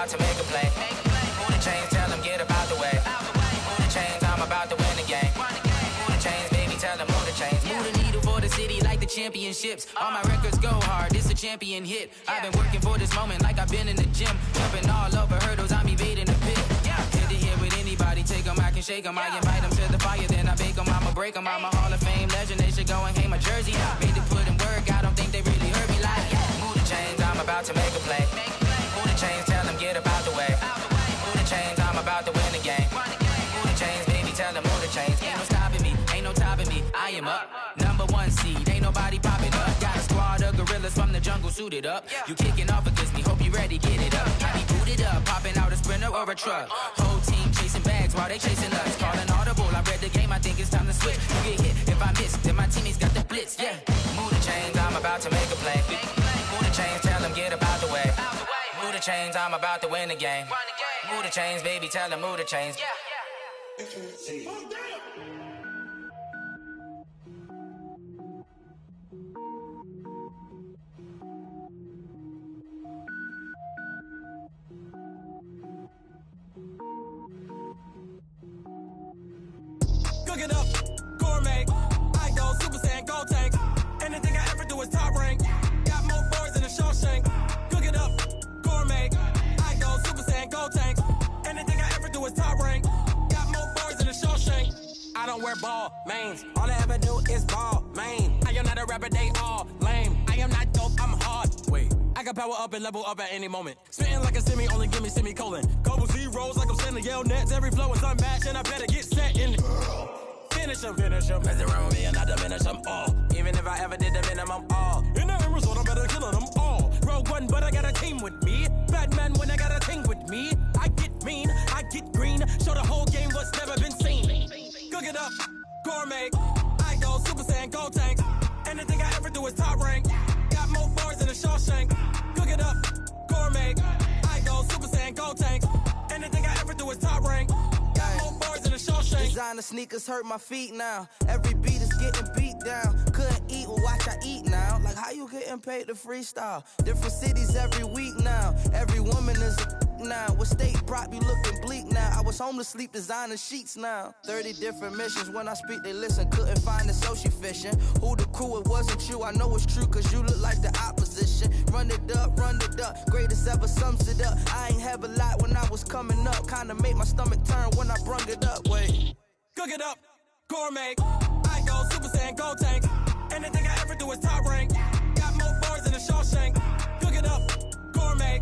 about to make a play. Move the chains, tell them get about the way. Move the chains, I'm about to win the game. Move the chains, baby, tell them move the chains. Move the needle for the city like the championships. All my records go hard, it's a champion hit. I've been working for this moment like I've been in the gym. Jumping all over hurdles, I'm evading the pit. Hit to hit with anybody, take them, I can shake them. I invite them to the fire, then I bake them, I'ma break them. I'm a Hall of Fame legend, they should go and hang my jersey. Made to put in work, I don't think they really heard me like, move the chains, I'm about to make a play. Move the chains, tell them get about the way. Move the chains, I'm about to win the game. Move the chains, baby, tell them move the chains. Ain't no stopping me, ain't no topping me, I am up. Number one seed, ain't nobody popping up. Got a squad of gorillas from the jungle suited up. You kicking off against me, hope you ready, get it up. I be booted up, popping out a Sprinter or a truck. Whole team chasing bags while they chasing us. Calling audible, I read the game, I think it's time to switch. You get hit if I miss, then my teammates got the blitz, yeah. Move the chains, I'm about to make a play. Move the chains, tell them get about the way. Move the chains, I'm about to win the game. Move the chains, baby, tell them move the chains. Cook it up, gourmet. I go Super Saiyan, gold tank. Anything I ever do is top rank. Got more boys than a Shawshank. Cook it up, gourmet. I go Super Saiyan, gold tank. Anything I ever do is top rank. Got more boys than a Shawshank. I don't wear ball mains. All I ever do is ball main. I am not a rapper, they all lame. I am not dope, I'm hard. Wait, I can power up and level up at any moment. Spitting like a semi, only give me semicolon. Couple zeros like I'm sending yell nets. Every flow is unmatched and I better get set in. Finish them. Mess around with me and I diminish them all. Even if I ever did the minimum all. In the end result, I'm better killing them all. Rogue One, but I got a team with me. Batman when I got a team with me. I get mean, I get green. Show the whole game what's never been seen. Cook it up, gourmet. I go Super Saiyan, gold tank. Anything I ever do is top rank. Got more bars than a Shawshank. Cook it up, gourmet. I go Super Saiyan, gold tank. Anything I ever do is top rank. Got more bars than a Shawshank. Designer sneakers hurt my feet now. Every beat is getting beat down. Couldn't eat, well watch I eat now. Like how you getting paid to freestyle? Different cities every week now. Every woman is a now. With state prop, you looking bleak now. I was home to sleep, designer sheets now. 30 different missions. When I speak, they listen. Couldn't find it, so she fishing. Who the crew? It wasn't you. I know it's true, cause you look like the opposition. Run it up. Greatest ever sums it up. I ain't have a lot when I was coming up. Kinda made my stomach turn when I brung it up. Wait. Cook it up, gourmet. I go Super Saiyan, gold tank. Anything I ever do is top rank. Got more bars than a Shawshank. Cook it up, gourmet.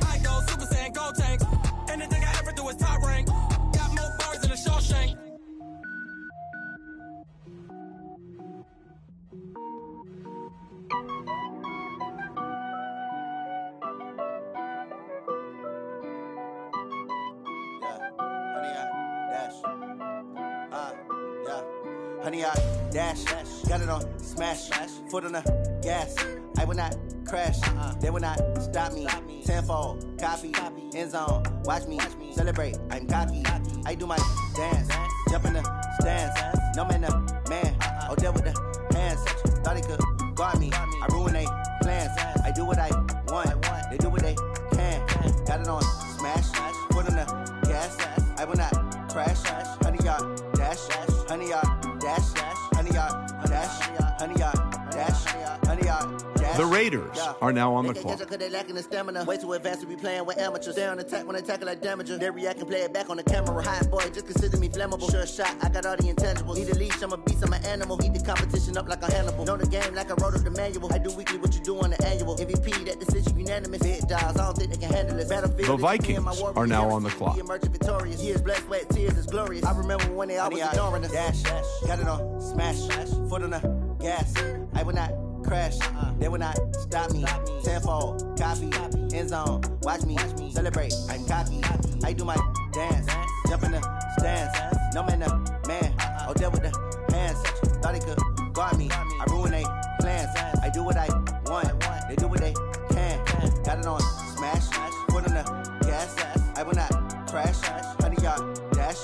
I go Super Saiyan, gold tank. Anything I ever do is top rank. Got more bars than a Shawshank. Honey, I dash, got it on smash, foot on the gas. I will not crash, they will not stop me. Tenfold, copy, end zone, watch me celebrate. I'm cocky, I do my dance, jump in the stands. No man, the man, oh, deal with the hands. Thought he could guard me, I ruin they plans. I do what I want, they do what they can. Got it on smash, foot on the gas. I will not crash, honey, y'all dash, honey, y'all dash, honey, y'all dash, honey, y'all dash, honey, y'all dash. The Raiders are now on the clock. They lacking the stamina. Way too advanced to be playing with amateurs. Stay on attack when they tackle like damager. They react and play it back on the camera. Hot boy, just consider me flammable. Sure shot, I got all the intangibles. Need a leash, I'm a beast, I'm an animal. Heat the competition up like a Hannibal. Know the game like I wrote up the manual. I do weekly what you do on the annual. MVP, that decision unanimous. Hit dials, I don't think they can handle it. Battlefield, the Vikings are now on the clock. Emerging victorious. Years, blood, sweat, tears is glorious. I remember when they always ignoring us. Dash, got it on smash, foot on the gas. I will not crash, they will not stop me. Tenfold, copy, end zone, watch me celebrate. I'm cocky, I do my dance, jump in the stands. No man, the man, oh, deal with the hands. Thought he could guard me, I ruin they plans. I do what I want, they do what they can. Got it on smash, foot on the gas. I will not crash, honey, y'all dash,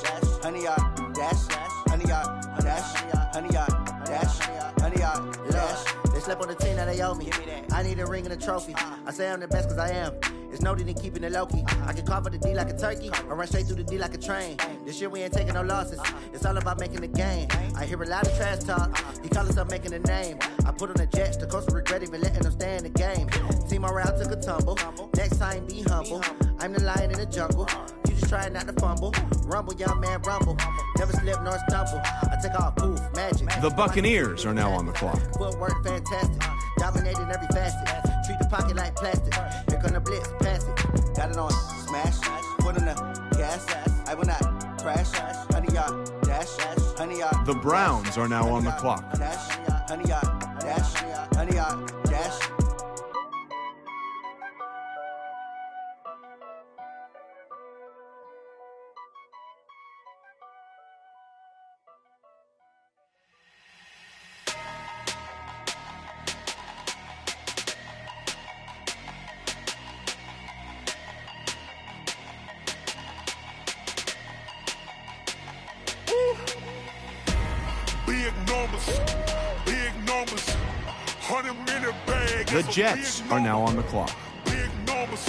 honey, y'all dash, honey, y'all dash, honey, y'all dash, honey, y'all dash. slept on the team, now they owe me. I need a ring and a trophy. I say I'm the best cause I am. It's no need in keeping it low-key. I can carve up the D like a turkey, or run straight through the D like a train. This year we ain't taking no losses. It's all about making the game. I hear a lot of trash talk. He call himself making a name. I put on the Jets, the coach will regret even letting them stay in the game. Team around took a tumble. Next time be humble. I'm the lion in the jungle. You just trying not to fumble. Rumble, young man, rumble. Never slip nor stumble. I take off, poof, magic. The Buccaneers are now on the clock. Footwork fantastic. Dominating every facet. Treat the pocket like plastic. Here come the blitz, pass it. Got it on smash. Foot on the gas. I will not crash. 100-yard dash. 100-yard. The Browns are now on the clock. Dash. 100-yard dash. 100-yard dash. The Jets are now on the clock. Big numbers.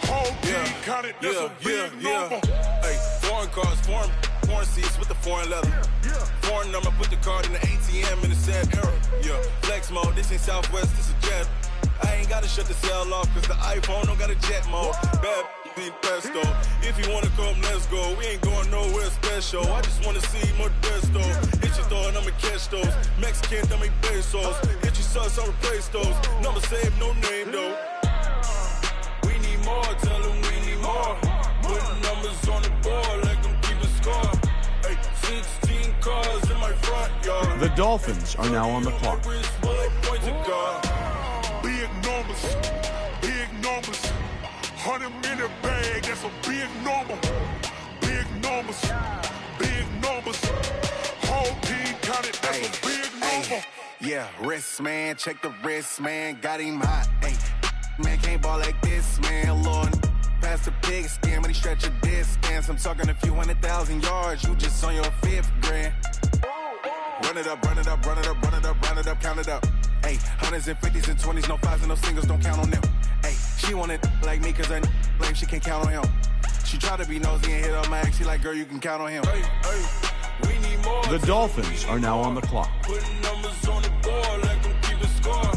Whole team counted, that's a big number. Hey, foreign cars, foreign seats with the foreign leather. Foreign number, put the card in the ATM in the sad era. Yeah, flex mode, this ain't Southwest, this a jet. I ain't gotta shut the cell off, cause the iPhone don't got a jet mode. Bad ain't pesto. If you wanna come, let's go. We ain't going nowhere special. I just wanna see more pesto. Hit your thought, I'ma catch those. Mexican, dummy pesos. Hit your sus, I'll replace those. Number saved, no name though. We need more, tell them we need more. Putting numbers on the board like I'm keeping score. Hey, 16 cars in my front yard. The Dolphins are now on the clock. Big numbers. 100 minute bag, that's a big number. Big numbers. Whole team counted, that's a big number. Yeah, wrist man, check the wrist man, got him hot. Hey, man can't ball like this, man. Lord, past the pig skin, but he stretch a distance. I'm talking a few 100,000 yards, you just on your 5th grand. Run it up, count it up. Hey, hundreds and 50s and 20s, no 5s and no singles, don't count on them. Hey, she want it like me, cause her blame, she can't count on him. She try to be nosy and hit up my ex, she like, girl, you can count on him. Hey, we need more. The Dolphins are now on the clock. Putting numbers on the board like I'm keeping score.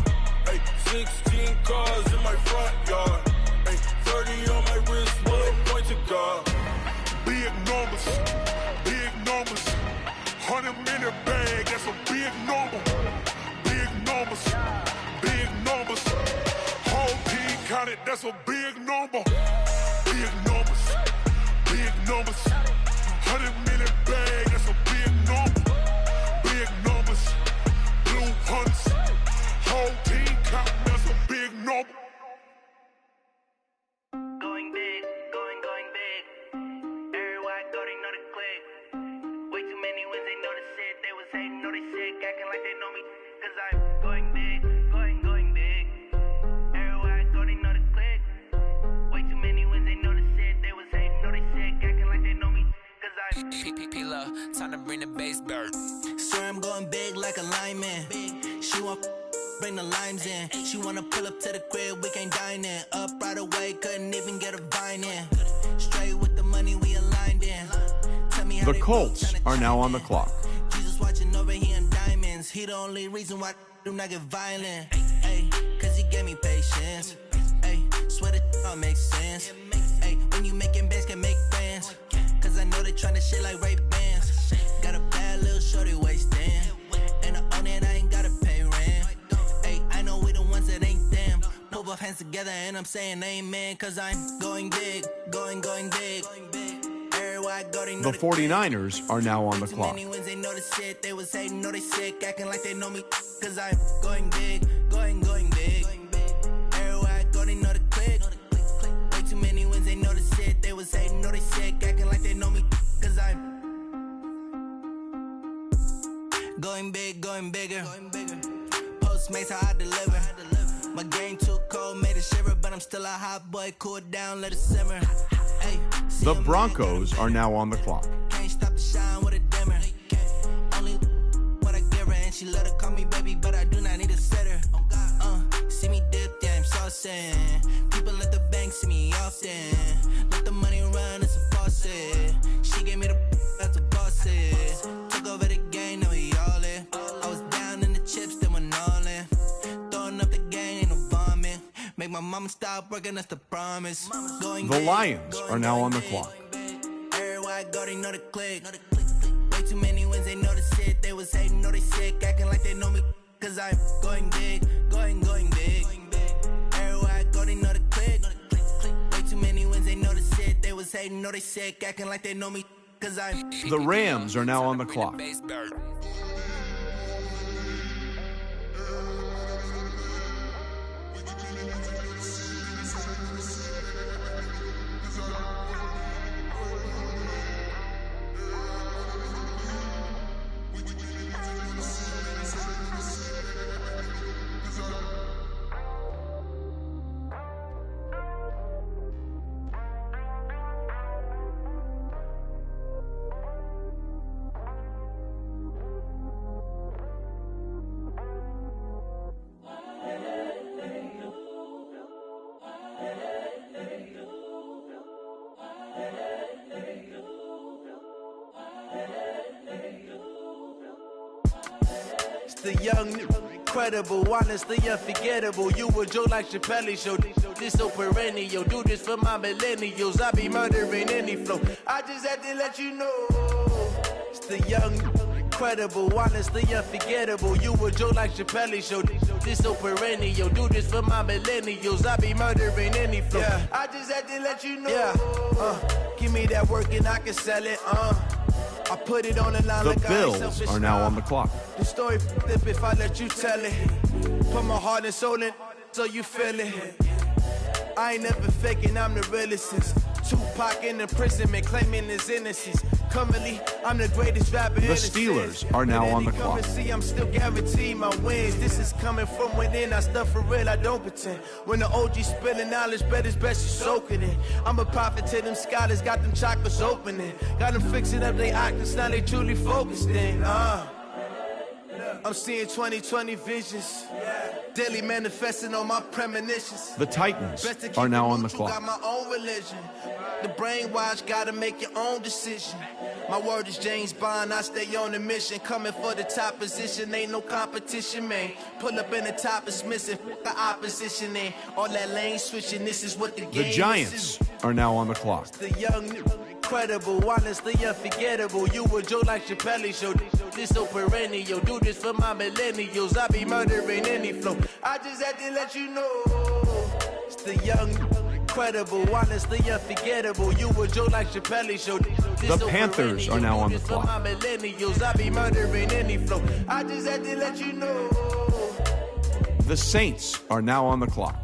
Hey, 16 cars in my front yard. Hey, 30 on my wrist, bullet point to God. Big numbers. 100 minute bag, that's a big number. Big numbers. Whole team counted, that's a big number. Big numbers. 100 minute bag, that's a big number. Big numbers. Blue hunts. Whole team counting, that's a big number. Going big. Everywhere I go, they know the click. Way too many wins, they know the shit. They was hating, know they sick, acting like they know me. Cause I'm going big. Everywhere I go, they know the click. Way too many wins, they know the shit. They was hating, know they sick, acting like they know me. Cause I'm P-P-P-Love, time to bring the bass bird. Swear I'm going big like a lineman. She want bring the limes in. She wanna pull up to the crib, we can't dine in. Up right away, couldn't even get a vine in. Straight with the money, we aligned in. Tell me how The they Colts are now on the clock. Jesus watching over here in diamonds. He the only reason why I do not get violent. Ay, cause he gave me patience. Ay, swear that all makes sense. Ay, when you making bands, can make friends. Cause I know they tryna shit like Ray-Bans. Got a bad little shorty wasting. And I own it, I ain't gotta pay rent. Ay, I know we the ones that ain't them. Pull both hands together and I'm saying amen. Cause I'm going big, going big. Everywhere I go, they know The 49ers are now on the clock. They know the shit, they was hating, know they sick, acting like they know me. Cause I'm going big, going big. Everywhere I go, they know the click. Way too many wins, they know the shit, they was hating, know they sick, acting like they know me. Cause I'm going big, going bigger. Postmates how I deliver. My game too cold, made it shiver, but I'm still a hot boy, cool it down, let it simmer. Ay, The Broncos are now on the clock. can't stop the shine with a dimmer. Only what I give her and she She love to call me baby, but I do not need a setter. See me dip, yeah, I'm saucing. People at the bank see me often. Let the money run, it's a faucet. She gave me the that's a boss is. Took over the game, now we all in. I was down in the chips, then went all in. Throwing up the game, ain't no bombing. Make my mama stop working, that's the promise. The Lions are now on the clock. Everywhere I go, they know the click. Way too many wins, they know the shit. They was hating, know they sick, acting like they know me. Cause I'm going big, going big. Everywhere I go, they know the click. Way too many wins, they know the shit. They was hating, know they sick, acting like they know me. Cause I'm. The Rams are now on the clock. The young, incredible, honestly unforgettable. You a Joe like Chappelle show. This so perennial. Do this for my millennials. I be murdering any flow. I just had to let you know. It's the young, incredible, honestly unforgettable. You a Joe like Chappelle show. This so perennial. Do this for my millennials. I be murdering any flow. Yeah. I just had to let you know. Yeah. Give me that work and I can sell it. I put it on the line. The Bills are now on the clock. The story flip if I let you tell it. Put my heart and soul in so you feel it. I ain't never faking, I'm the realest since Tupac in imprisonment claiming his innocence. Currently, I'm the greatest rapper in the Steelers are now on the clock. See, I'm still guaranteed my wins. This is coming from within. I stuff for real, I don't pretend. When the OG spilling knowledge, bet it's best you soak it in. I'm a prophet to them scholars, got them chakras opening. Got them fixing up their octaves, now they truly focused in. I'm seeing 2020 visions. Daily manifesting on my premonitions. The Titans are now on the clock. Got my own religion. The brainwash, gotta make your own decision. My word is James Bond, I stay on the mission. Coming for the top position, ain't no competition, man. Pull up in the top, it's missing, the opposition in. All that lane switching, this is what the game is. The Giants are now on the clock. The young, incredible, honestly unforgettable. You a Joe like Chappelle show. This so perennial. Do this for my millennials. I be murdering any flow. I just had to let you know. It's the young, incredible, honestly unforgettable. You a Joe like Chappelle show. The Panthers are now on the clock. For my millennials. I be murdering any flow. I just had to let you know. The Saints are now on the clock.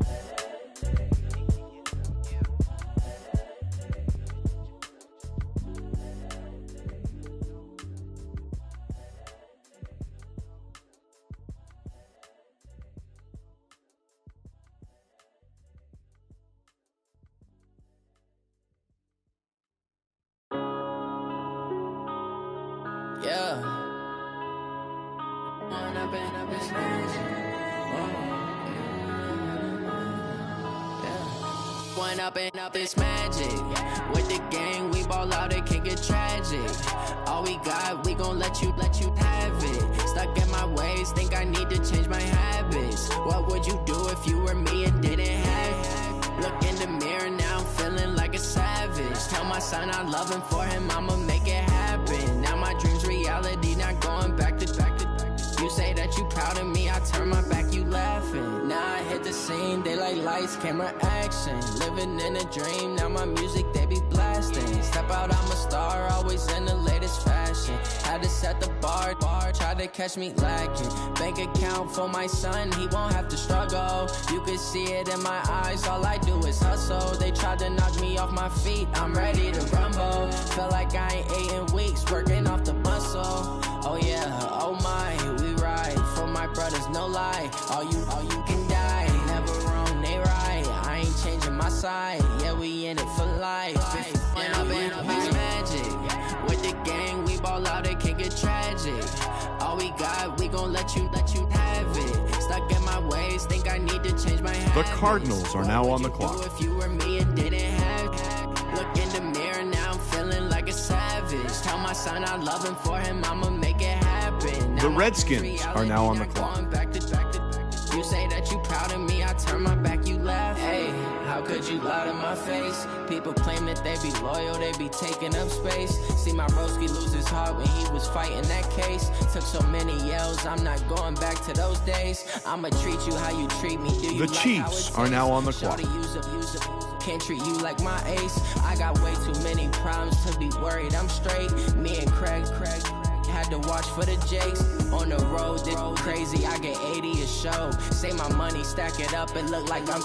Up this magic. With the gang, we ball out, it can get tragic. All we got, we gon' let you have it. Stuck in my ways, think I need to change my habits. What would you do if you were me and didn't have it? Look in the mirror now, I'm feeling like a savage. Tell my son I love him, for him I'ma make it happen. Now my dream's reality, not going back to. You say that you proud of me, I turn my back, you laughing. Now I hit the scene, they like lights, camera, action. Living in a dream, now my music, they be blasting. Step out, I'm a star, always in the latest fashion. Had to set the bar, try to catch me lacking. Bank account for my son, he won't have to struggle. You can see it in my eyes, all I do is hustle. They tried to knock me off my feet, I'm ready to rumble. Felt like I ain't ate in weeks, working off the muscle. Oh yeah, oh my, we ride for my brothers, no lie. All you can die, never wrong, they right. I ain't changing my side, yeah, we in it for life. When up it's magic. With the gang, we ball out, it can get tragic. All we got got, we gon' let you have it. Stuck in my ways, think I need to change my habits. The Cardinals are now on the clock. If you were me and didn't have it. Look in the mirror, now I'm feeling like a savage. Tell my son I love him, for him I'ma make it happen. The Redskins are now on the clock. You say that you proud of me, I turn my back, you laugh. Hey, how could you lie to my face? People claim that they be loyal, they be taking up space. See my broski lose his heart when he was fighting that case. Took so many yells, I'm not going back to those days. I'ma treat you how you treat me. Do you The like Chiefs are now on the clock. Can't treat you like my ace. I got way too many problems to be worried, I'm straight. Me and Craig had to watch for the Jakes. On the road, this crazy, I get 80 a show. Say my money, stack it up, it look like I'm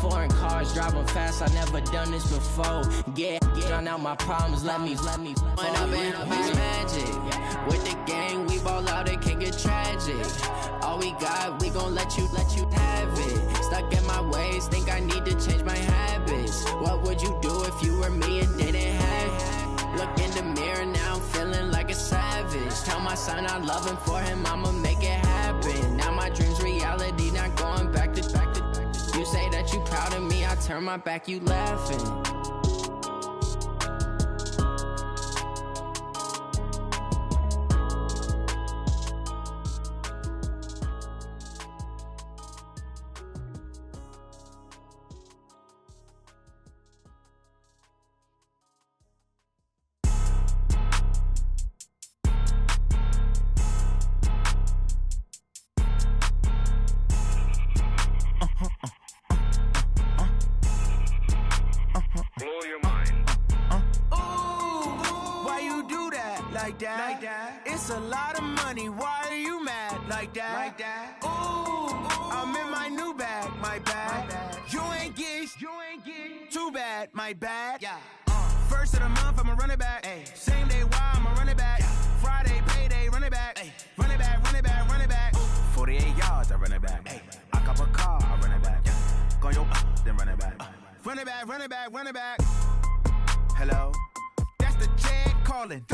foreign cars, driving fast, I never done this before. Get on out my problems, let me point up and magic. With the gang, we ball out, it can get tragic. All we got, we gon' let you have it. Stuck in my ways, think I need to change my habits. What would you do if you were me and didn't have it? Look in the mirror, now I'm feeling like a savage. Tell my son I love him, for him I'ma make it happen. Now my dream's reality, not going back to. You say that you proud of me, I turn my back, you laughing. It's a lot of money, why are you mad like that? Ooh, I'm in my new bag, my bad. You ain't get too bad, my bad. First of the month, I'ma run it back. Same day, why I'ma run it back. Friday, payday, run it back. Run it back, run it back, run it back. 48 yards, I run it back. I cop a car, I run it back. Go your then run it back. Run it back, run it back, run it back. Hello? That's the jag calling.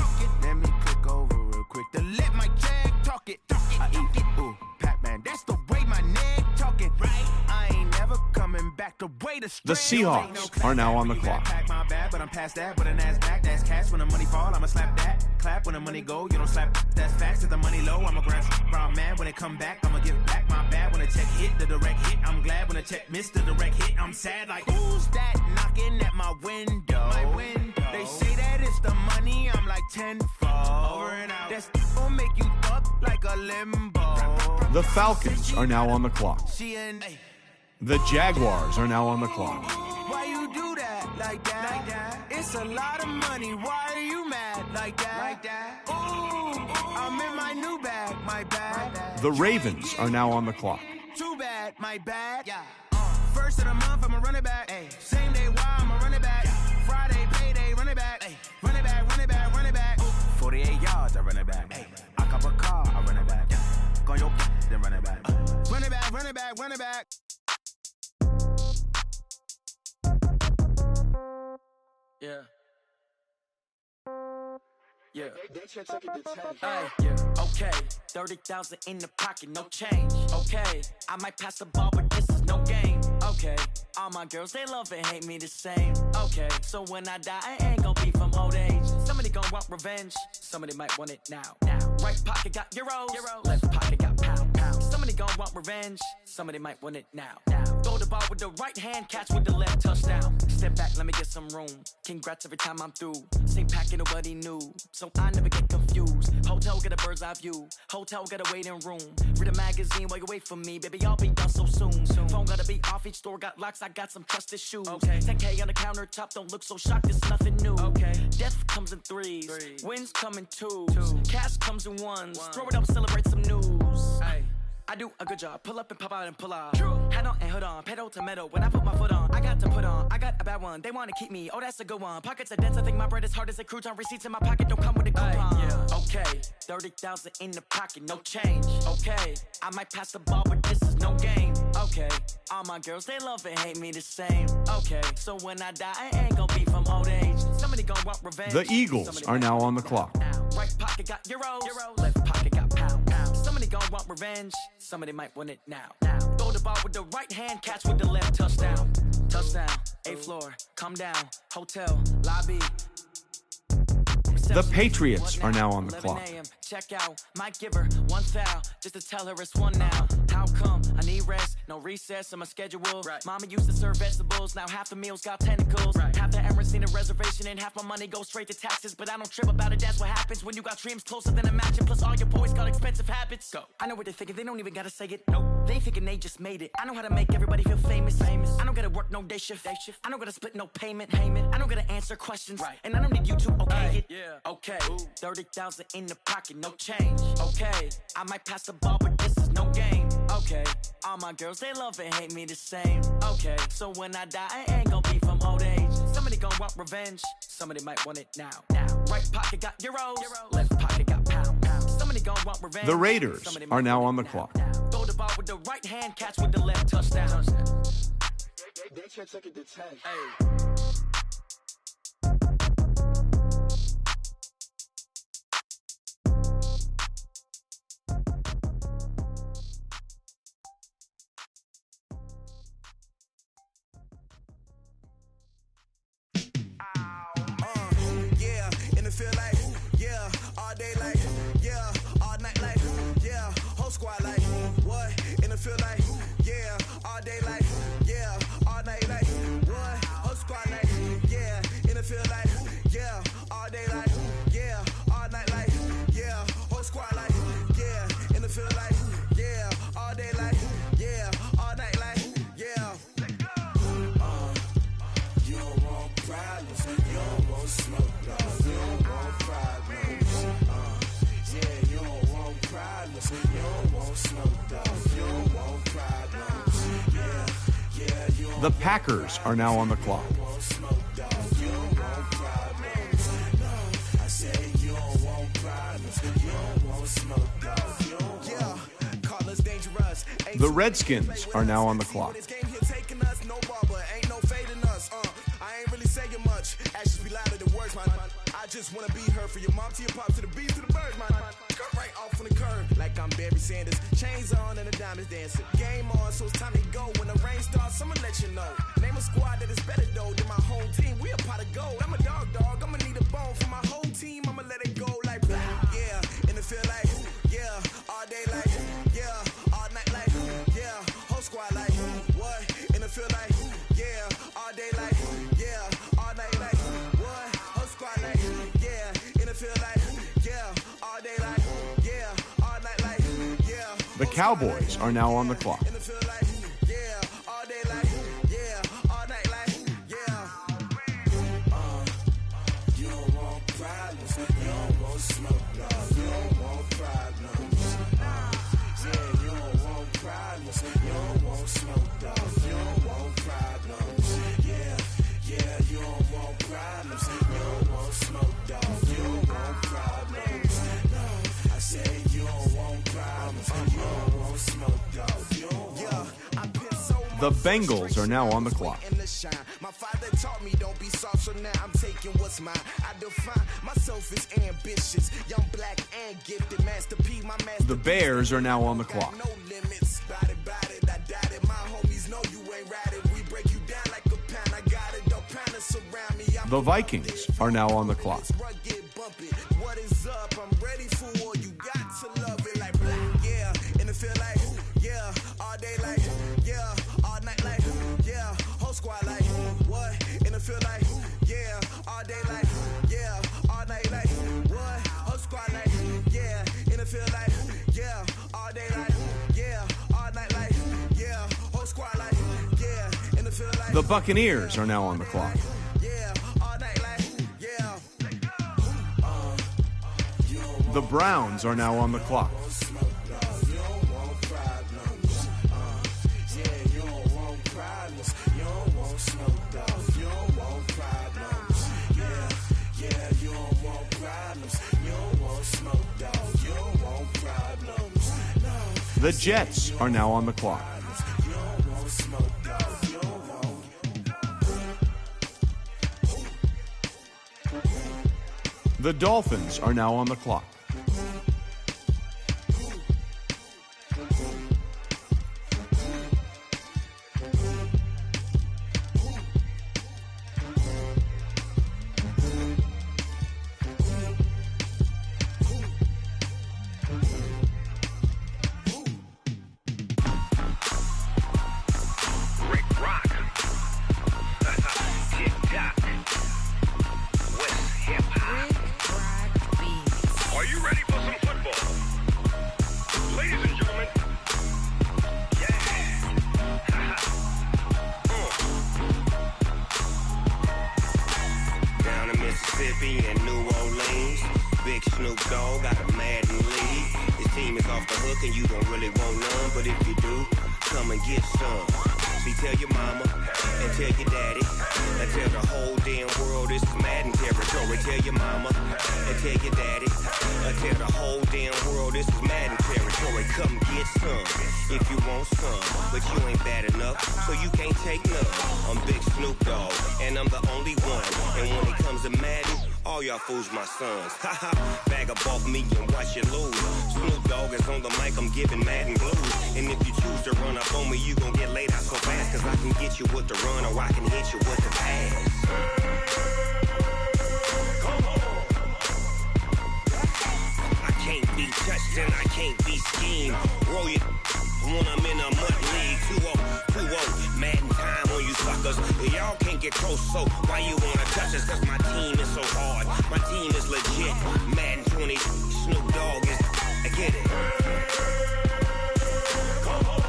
Let me click over real quick to let my jag talk it. I eat it, ooh, Pac-Man. That's the way my neck talking. Right? I ain't never coming back the way the Seahawks are now on the clock. Pack my bag, but I'm past that. With a NASDAQ, that's cash. When the money fall, I'ma slap that. Clap when the money go, you don't slap. That's fast. If the money low, I'ma grab brown man. When it come back, I'ma give back my bad. When the check hit, the direct hit. I'm glad when the check missed the direct hit. I'm sad like, who's that knocking at my window? They say that it's the money, I'm like tenfold. Over and out. That's gonna make you up like a limbo. The Falcons are now on the clock. The Jaguars are now on the clock. Why you do that like that? It's a lot of money, why are you mad like that? Ooh, I'm in my new bag, my bad. The Ravens are now on the clock. Too bad, my bad. First of the month, I'ma run it back. Same day, why I'ma run it back. Friday, payday, run it back. Run it back, run it back, run it back. 48 yards, I run it back. I cop a car, I run it back. Go your then run it back. Run it back, run it back, run it back. Yeah. Yeah. Hey, yeah. Okay, 30,000 in the pocket, no change. Okay, I might pass the ball, but this is no game. Okay, all my girls, they love and hate me the same. Okay, so when I die, I ain't gon' be from old age. Somebody gon' want revenge, somebody might want it now. Right pocket got euros, left pocket got pounds. Somebody gon' want revenge, somebody might want it now. Throw the ball with the right hand, catch with the left, touchdown. Step back, let me get some room. Congrats every time I'm through. Same packet, nobody knew, so I never get confused. Hotel get a bird's eye view, hotel get a waiting room. Read a magazine while you wait for me, baby, I'll be done so soon. Phone gotta be off, each store got locks, I got some trusted shoes. 10K on the countertop, don't look so shocked, it's nothing new. Death comes in threes, wins come in twos, cash comes in ones. Throw it up, celebrate some news. I do a good job, pull up and pop out and pull out. Head on and hood on, pedal to metal. When I put my foot on, I got to put on. I got a bad one, they wanna keep me, oh that's a good one. Pockets are dense, I think my bread is hard as a crouton. Receipts in my pocket don't come with a coupon. Okay, 30,000 in the pocket, no change. Okay, I might pass the ball, but this is no game. Okay, all my girls, they love and hate me the same. Okay, so when I die, I ain't gon' be from old age. Somebody gon' want revenge. The Eagles are now on the clock. Right pocket got euros, left pocket got pounds. gon' want revenge, somebody might want it now. Throw the ball with the right hand, catch with the left, touchdown. Touchdown, 8th floor, come down, hotel, lobby. The Patriots are now on the clock. Check out, might give her one foul just to tell her it's one now. How come? I need rest, no recess on my schedule. Right. Mama used to serve vegetables, now half the meals got tentacles. Right. Half the Emirates need a reservation and half my money goes straight to taxes. But I don't trip about it, that's what happens when you got dreams closer than a match. And plus all your boys got expensive habits. Go. I know what they're thinking, they don't even gotta say it. Nope. They thinking they just made it. I know how to make everybody feel famous. I don't gotta work no day shift. I don't gotta split no payment. I don't gotta answer questions. Right. And I don't need you to okay it. Yeah. Okay. 30,000 in the pocket, no change. Okay. I might pass the ball, but this is no game. Okay. All my girls, they love and hate me the same. Okay. So when I die, I ain't gonna be from old age. Somebody gon' want revenge. Somebody might want it now. Right pocket got euros. Left pocket got pound. Somebody gon' want revenge. The Raiders are now on the clock. Throw the ball with the right hand, catch with the left, touchdown. They can't take it to 10. Hey. Feel like, yeah, all day like, yeah, all night like, yeah, whole squad like, what? And it feel like, yeah, all day like, yeah, all night like, what? Whole squad like, yeah, and it feel like, yeah, all day like, yeah, all night like, yeah, whole squad like, yeah, and it feel like, yeah, all day like, yeah, all night like, yeah. You don't want problems, you don't want smoke, no. The Packers are now on the clock. The Redskins are now on the clock. I just wanna be her for your mom to your pop to the beat to the birds, man. Cut right off on the curb like I'm Barry Sanders. Chains on and the diamonds dancing. Game on, so it's time to go. When the rain starts, I'ma let you know. Name a squad that is better though than my whole team. We a pot of gold. I'm a dog. I'ma need a bone for my whole team. I'ma let it go like yeah, and it feel like yeah, all day like yeah, all night like yeah, whole squad like what? And it feel like yeah, all day like yeah, all night like what? Whole squad like yeah, and it feel like yeah, all day like yeah, all night like yeah. The Cowboys are now on the clock. And it feel like yeah, all day like yeah, all night like yeah. You don't want problems, you don't want smoke, no. You don't want problems. Yeah, you don't want problems, you don't want smoke, no. You don't want problems. Yeah, you don't want problems, you don't want smoke, dog. You don't want problems. No, I say you don't want problems, you don't want smoke, dog. You don't want. The Bengals are now on the clock. My father taught me don't be soft, so now I'm taking what's mine. I define myself as ambitious, young, black, and gifted. Master P, my master. The Bears are now on the clock. No limits, bout it, I doubt it. My homies know you ain't ratted. We break you down like a pound. I got it, don't pound it, surround me. The Vikings are now on the clock. What is up? I'm ready for war. You got to love it like yeah, and it feel like yeah, all day like yeah, all night like yeah, whole squad like what? And it feel like yeah, all day like yeah, all night like what? Whole squad like yeah, and it feel like yeah, all day like yeah, all night like yeah, whole squad like yeah, and it feel like The Buccaneers are now on the clock. yeah, all night like yeah. The Browns are now on the clock. The Jets are now on the clock. The Dolphins are now on the clock. Mississippi and New Orleans. Big Snoop Dogg got a Madden lead. His team is off the hook and you don't really want none, but if you do, come and get some. See, tell your mama and tell your daddy and tell the whole damn world this is Madden territory. Tell your mama and tell your daddy and tell the whole damn world this is Madden territory. Come get some if you want some, but you ain't bad enough, so you can't take none. I'm Big Snoop Dogg and I'm the only one. And when it comes to Madden, all y'all fools my sons. Haha, bag up off me and watch you lose. Snoop Dogg is on the mic, I'm giving Madden blues. And if you choose to run up on me, you gon' get laid out so fast. Cause I can get you with the run or I can hit you with the pass. Come on. I can't be touched and I can't be schemed. Roll you when I'm in a mud league. 2-0, Madden time on you suckers. Y'all can't get close, so why you wanna touch us? Cause my team is so hard, my team is legit. Madden 20, Snoop Dogg is, I get it. Come on.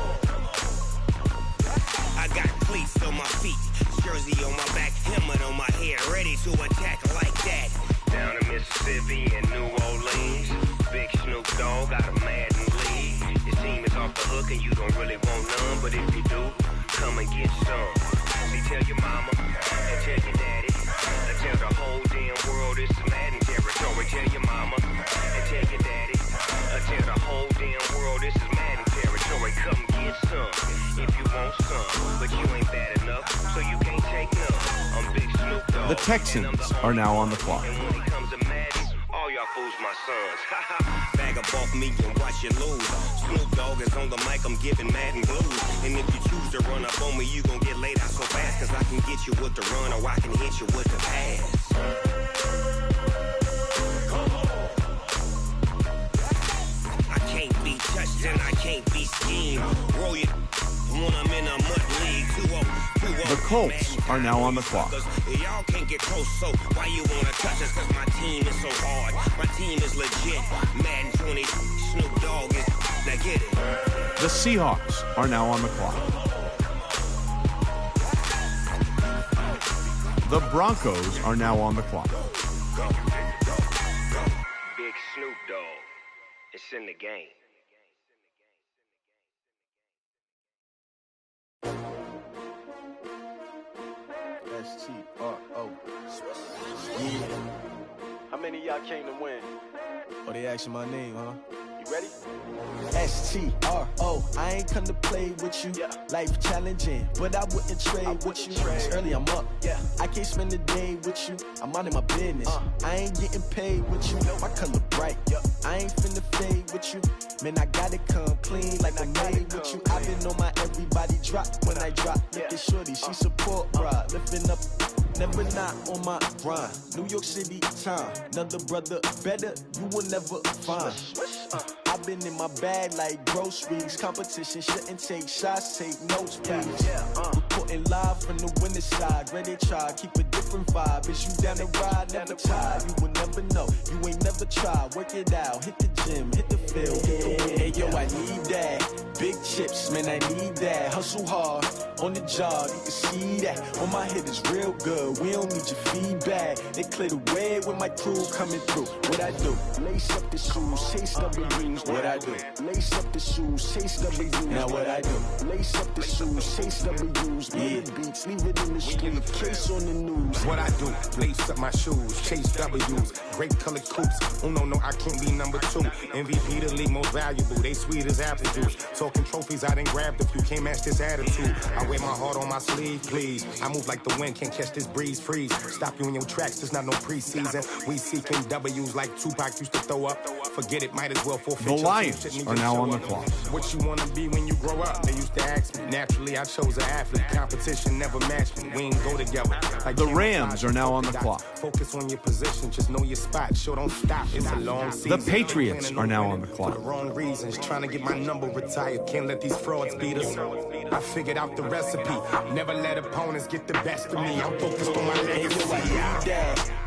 I got cleats on my feet, jersey on my back, helmet on my head, ready to attack like that. Down in Mississippi and New Orleans, Big Snoop Dogg got a Madden lead. His team is off the hook and you don't really want none, but if you do, come and get some. See, tell your mama and tell your daddy and tell the whole damn world this is Madden territory. Tell your mama and tell your daddy and tell the whole damn world this is Madden territory. Come get some if you want some, but you ain't bad enough, so you can't take none. I'm Big Snoop Dogg. The Texans are now on the clock. And when it comes to Madden, all y'all fools my sons. Bag up off me and watch you lose. Snoop Dogg is on the mic, I'm giving Madden blues. And if you choose to run up on me, you gon' get laid out so fast. Cause I can get you with the run or I can hit you with the pass. Come on. I can't be touched and I can't be schemed. Roll you when I'm in a mud league. 2-0. The Colts are now on the clock. Y'all can't get close, so why you wanna touch us? Cause my team is so hard, my team is legit. Madden 20, Snoop Dogg is, now get it. The Seahawks are now on the clock. The Broncos are now on the clock. Big Snoop Dogg, it's in the game. S-T-R-O. Yeah. How many of y'all came to win? Oh, they asking my name, huh? You ready? S-T-R-O. I ain't come to play with you. Yeah. Life challenging, but I wouldn't trade with you. It's early, I'm up. Yeah. I can't spend the day with you. I'm out of my business. I ain't getting paid with you. My color bright. I ain't finna fade with you. Man, I gotta come clean like I made with you. I've been on my everybody drop when I drop. Look at shorty, she support bra. Lifting up, never not on my grind. New York City time. Another brother better, you will never find. I've been in my bag like groceries. Competition shouldn't take shots, take notes, please. Reporting live from the winning side. Ready to try, keep a different vibe. Is you down the ride, never tired. You will never know, you ain't never tried. Work it out, hit the gym, hit the field, hit the win. Hey yo, I need that. Big chips, man, I need that. Hustle hard, on the job, you can see that. On my hit is real good, we don't need your feedback. They clear the way with my crew coming through. What I do? Lace up the shoes, chase W's. What I do? Lace up the shoes, chase W's. Now what I do? Lace up the shoes, chase W's. Yeah. Beats, leave it in the street, case on the news. What I do? Lace up my shoes, chase W's. Great colored coops. Oh no, I can't be number 2. MVP the league most valuable. They sweet as apple juice. Talking trophies, I done grabbed a few. Can't match this attitude. I wear my heart on my sleeve, please. I move like the wind, can't catch this breeze. Freeze. Stop you in your tracks, there's not no preseason. We seeking W's like Tupac used to throw up. Forget it, might as well forfeit. The Lions are now on the clock. What you wanna be when you grow up? They used to ask me. Naturally, I chose an athlete. Competition never matched me. We ain't go together. Like the Rams are now on the clock. Focus on your position, just know your spot. Sure, don't stop. It's a long season. The Patriots are now on the clock. For the wrong reasons, trying to get my number retired. Can't let these frauds beat us. I figured out the recipe. Never let opponents get the best of me. I'm focused on my legacy.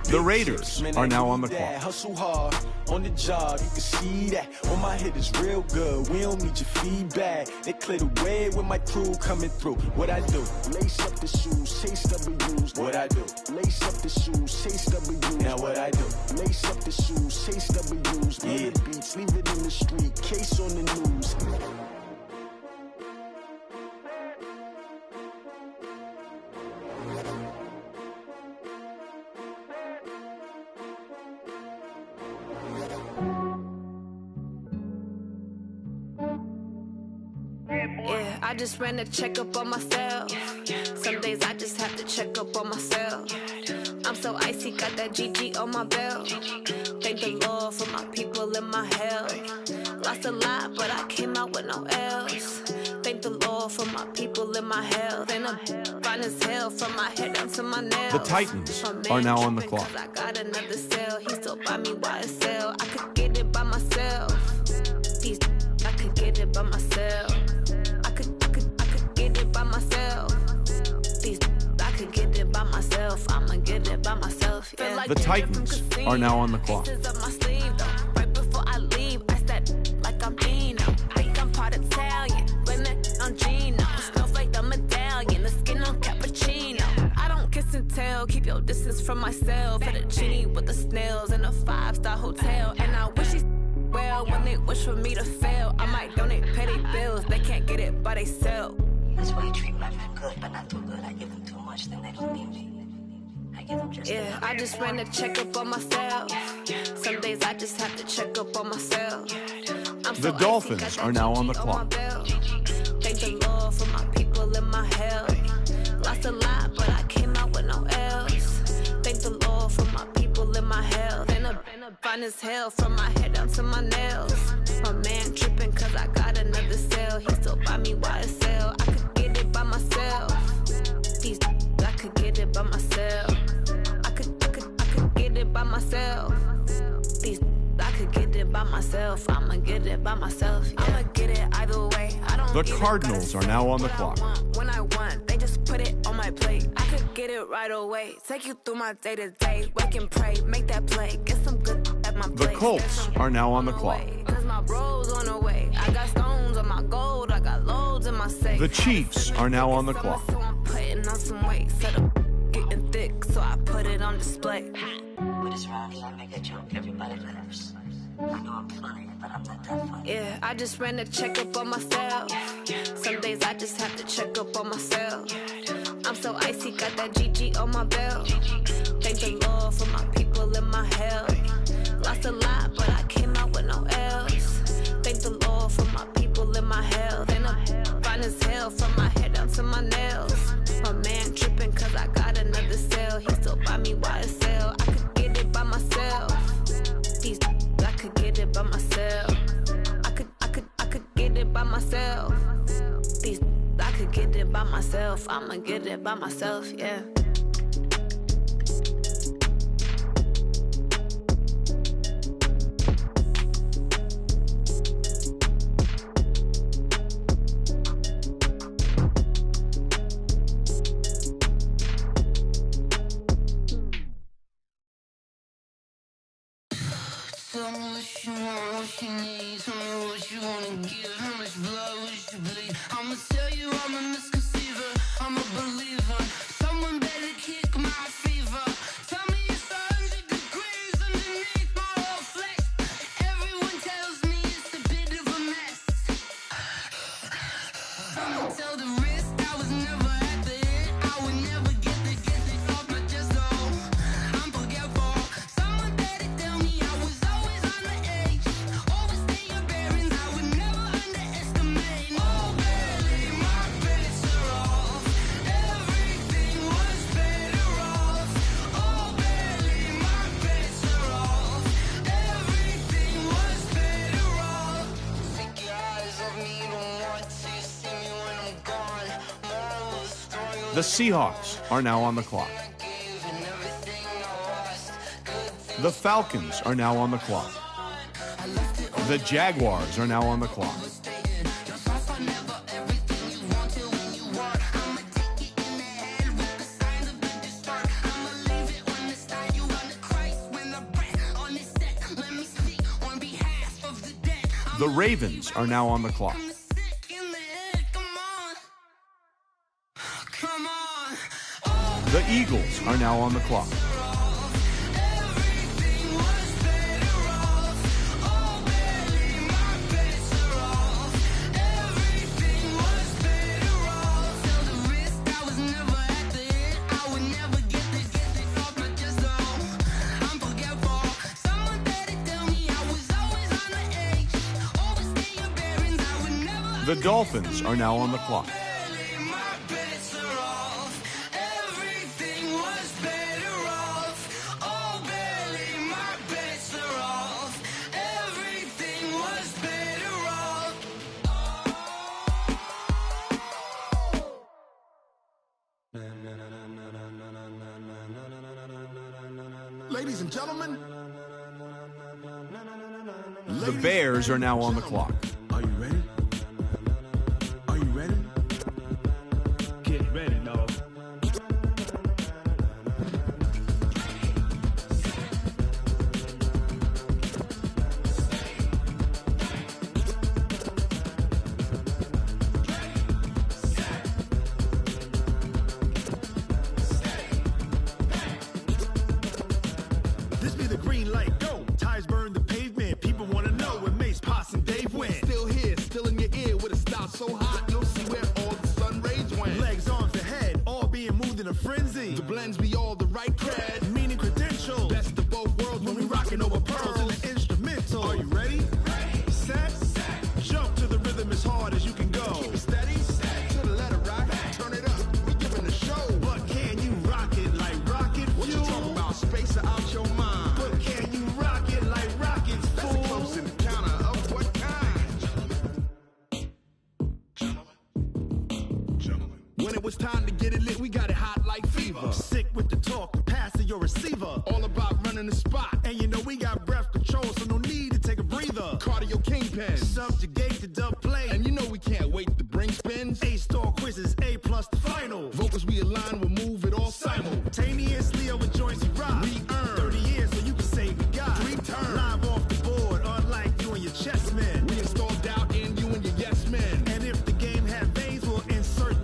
The Raiders are now on the clock. Hustle hard on the job, you can see that. On my head is real good. We don't need your feedback. They clear the way with my crew coming through. What I do? Lace up the shoes, chase W's. What I do? Lace up the shoes, chase W's. Now what I do? Lace up the shoes, chase W's. Yeah. The beats, leave it in the street. Case on the news. Yeah, I just ran a checkup on myself. Some days I just have to check up on myself. I'm so icy, got that GG on my belt. Thank the Lord for my people in my health. Lost a lot, but I came out with no L's. Thank the Lord for my people in my health. And I'm fine as hell from my head down to my nails. The Titans are now on the clock. I got another cell, he still buy me YSL. I could get it by myself. These I could get it by myself. I could get it by myself. These I could get it by myself. I'ma get it by myself. Yeah. The Titans are now on the clock. Right before I leave, I said like I'm Dino. Think I'm part Italian, blame it on Gino. Smells like the medallion, the skin on cappuccino. I don't kiss and tell, keep your distance from myself. Fettuccine with the snails in a 5-star hotel. And I wish these well when they wish for me to fail. I might donate petty bills, they can't get it by they sell. That's why you treat my friend good, but not too good. I give them too much, then they don't need me. I give them just yeah, I just ran a checkup on myself. Some days I just have to check up on myself. The Dolphins are now on the clock. Thank the Lord for my people in my health. Lost a lot, but I came out with no L's. Thank the Lord for my people in my health. And I'm fine as hell from my head down to my nails. My man tripping cause I got another cell. He still buy me YSL. I could get it by myself. These I could get it by myself. I could get it by myself. These I could get it by myself. I'ma get it by myself. Yeah. I'ma get it either way. I don't The Cardinals are now on the clock. When I want, they just put it on my plate. I could get it right away. Take you through my day to day. Wake and pray, make that play. Get some good at my plate. The Colts are now on the clock. Cause my bro's on the way. I got stones on my gold. I got loads in my safe. The Chiefs are now on the clock. So I'm putting on some weight. Set up getting thick, so I put it on display. With this round here, I make a joke, everybody laughs. I know I'm funny, but I'm not that funny. Yeah, I just ran a checkup on myself. Some days I just have to check up on myself. I'm so icy, got that GG on my belt. Thank the Lord for my people in my health. Lost a lot, but I came out with no L's. Thank the Lord for my people in my health. And I'm fine as hell from my head down to my nails. My man tripping cause I got another cell. He still buy me YSL. I could get it by myself. These I could get it by myself. I could get it by myself. These I could get it by myself. I'ma get it by myself, yeah. Tell me what you want, what you need. Tell me what you wanna give. How much blood would you bleed? I'ma tell you I'm a misconceiver. I'm a believer. Someone better kick my fever. Tell me it's 100 degrees underneath my whole flesh. Everyone tells me it's a bit of a mess. I'ma tell the risk I was never at the end. I would never get it off my chest, though. I'm forgetful. Someone better tell me I was always on the edge. Overstay your bearings, I would never underestimate. Oh, barely, my bets are off. Everything was better off. Oh, barely, my bets are off. Everything was better off. Take your eyes off me, don't want to see me when I'm gone. Moral of the story. The Seahawks are now on the clock. The Falcons are now on the clock. The Jaguars are now on the clock. The Ravens are now on the clock. The Eagles are now on the clock. The Dolphins are now on the clock. Ladies and gentlemen, The Bears are now on the clock. Are you ready? Are you ready? Get ready, dog. This be the green light, go. Tires burn the pavement. People wanna know when Mace, Potts, and Dave went. Still here, still in your ear with a style so hot, you'll see where all the sun rays went. Legs, arms, the head, all being moved in a frenzy. The blends be all the right cred, meaning credentials. Best of both worlds when we rockin' over pearls in the instrumental. Are you ready? Set, jump to the rhythm as hard as you can go. Keep it steady, to the letter right, turn it up, we giving the show. But can you rock it like rocket fuel? What you talking about, space out your mind? But can you rock it like rockets, fool? That's a close encounter of what kind? When it was time to get it lit, we got it hot like fever. Sick with the talk, the pass to your receiver. All about running the spot. And you know we got breath control, so no need to take a breather. Cardio kingpin, subjugate the dub play. And you know we can't wait to bring spins. A-star quizzes, A+ the final. Vocals we align, we'll move it all simultaneously over joints we rock. We earn 30 years so you can say we got 3 turns. Live off the board, unlike you and your chess men. We install doubt in you and your yes men. And if the game had veins, we'll insert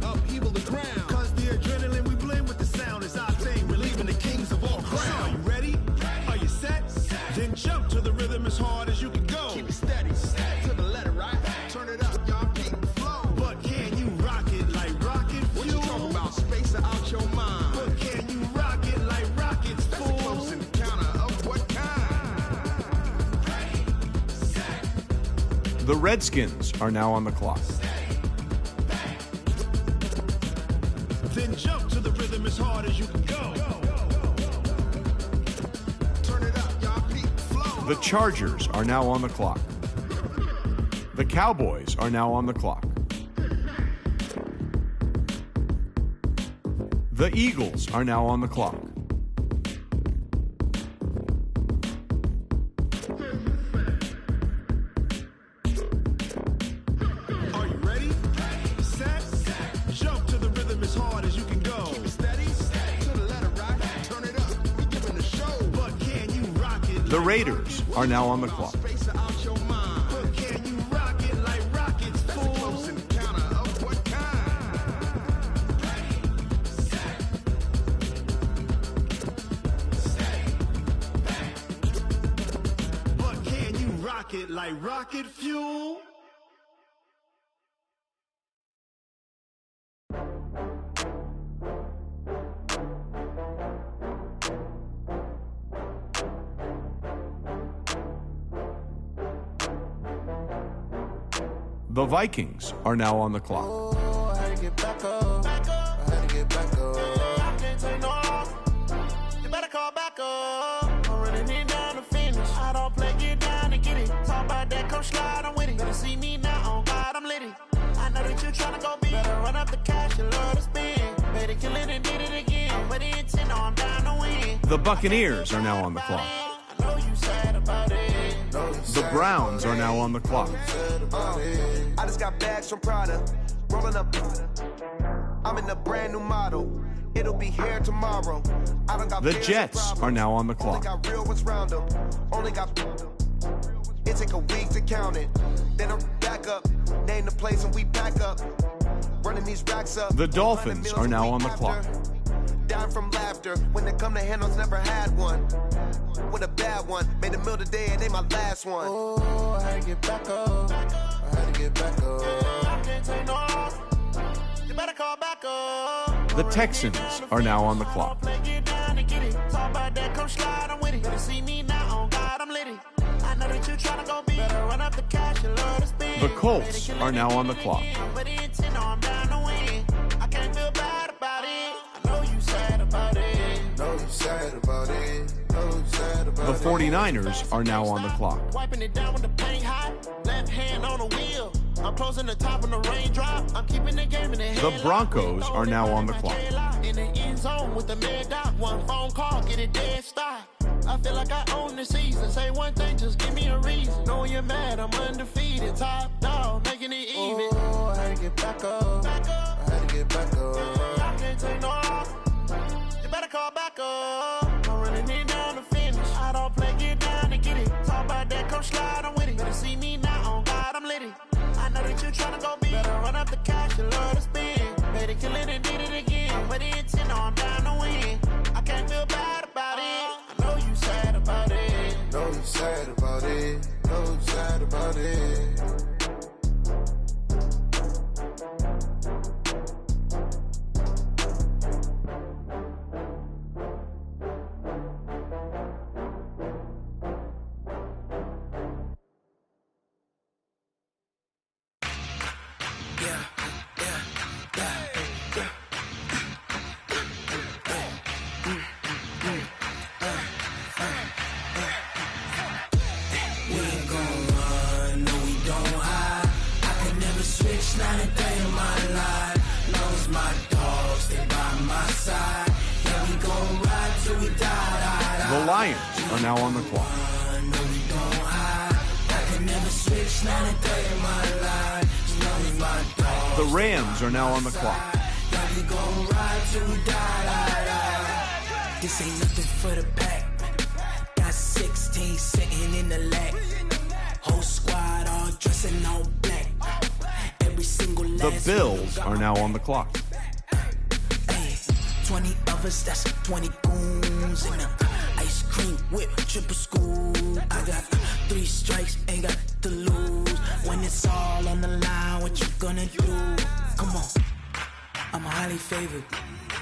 upheaval the ground. Cause the adrenaline we blend with the sound is our thing, relieving the kings of all crowns. Are you ready? Are you set? Then jump to the rhythm as hard as you can go. Keep it steady, to the letter right. Turn it up, y'all keep the flow. But can you rock it like rocket fuel? What you talking about, space out your mind? But can you rock it like rockets, fool? That's a close encounter of what kind? The Redskins are now on the clock. Then jump to the rhythm as hard as you can go. Turn it up, y'all keep the flow. The Chargers are now on the clock. The Cowboys are now on the clock. The Eagles are now on the clock. Are you ready? Set, jump to the rhythm as hard as you can go. Keep it steady, to the letter right. Turn it up, we giving the show. But can you rock it? The Raiders are now on the clock. Space out your mind. But can you rock it like rockets, fool? That's a close encounter of what kind? But can you rock it like rocket fuel? The Vikings are now on the clock. Oh, I had to get back up. I had to get back up. I can't take no loss. You better call back up. I'm running it down to finish. I don't play, get down to get it. Talk about that, come slide, I'm with it. Better see me now, oh God, I'm litty. I know that you tryna go big. Better run up the cash, you love to spend. Better kill it and did it again. But the intent, I'm down to win. The Buccaneers are now on the clock. I know you sad about it. The Browns are now on the clock. I just got bags from Prada, rolling up. I'm in a brand new model. It'll be here tomorrow. I don't got The Jets are now on the clock. Only got real ones round them. Only got It take a week to count it. Then I'm back up, name the place and we pack up. Running these racks up. The Dolphins are now on the clock. Dying from laughter. When they come to handles, never had one. With a bad one. Made a meal today and they my last one. Oh, I had to get back up. I had to get back up. I can't take no off. You better call back up. The Texans are now on the clock. Talk about that, come slide, I'm with it. Better see me now, on God, I'm litty. I know that you tryna go big. Better run up the cash, you love to spend. The Colts are now on the clock. But the intent, no, I'm down to win. I can't feel bad about it. I know you sad about it. Know you sad about it. Know you sad about it. The 49ers are now on the clock. Wiping it down with the paint hot. Left hand on the wheel. I'm closing the top on the raindrop. I'm keeping the game in the head. The Broncos are now on the clock. In the end zone with the mid dot. One phone call, get it dead stop. I feel like I own the season. Say one thing, just give me a reason. Knowing you're mad, I'm undefeated. Top dog, making it even. Oh, I had to get back up. I had to get back up. I can't take no off. You better call back up. I'm running it down to finish. I don't play, get down to get it. Talk about that, come slide, I'm with it. Better see me now, on God, I'm litty. I know that you tryna go big. Better run up the cash, you love to spend. Made it, kill it, and did it again. But the intent, no, I'm down to win. I can't feel bad about it. I know you sad about it. Know you sad about it. Know you sad about it. The Lions are now on the clock. The Rams are now on the clock. This ain't nothing for the pack. Got 16 sitting in the lap. Whole squad all dressing all black. Every single The Bills are now on the clock. 20 of us, that's 20 goons in the ice cream whip, triple scoop. I got 3 strikes, ain't got to lose. When it's all on the line, what you gonna do? Come on, I'm highly favored.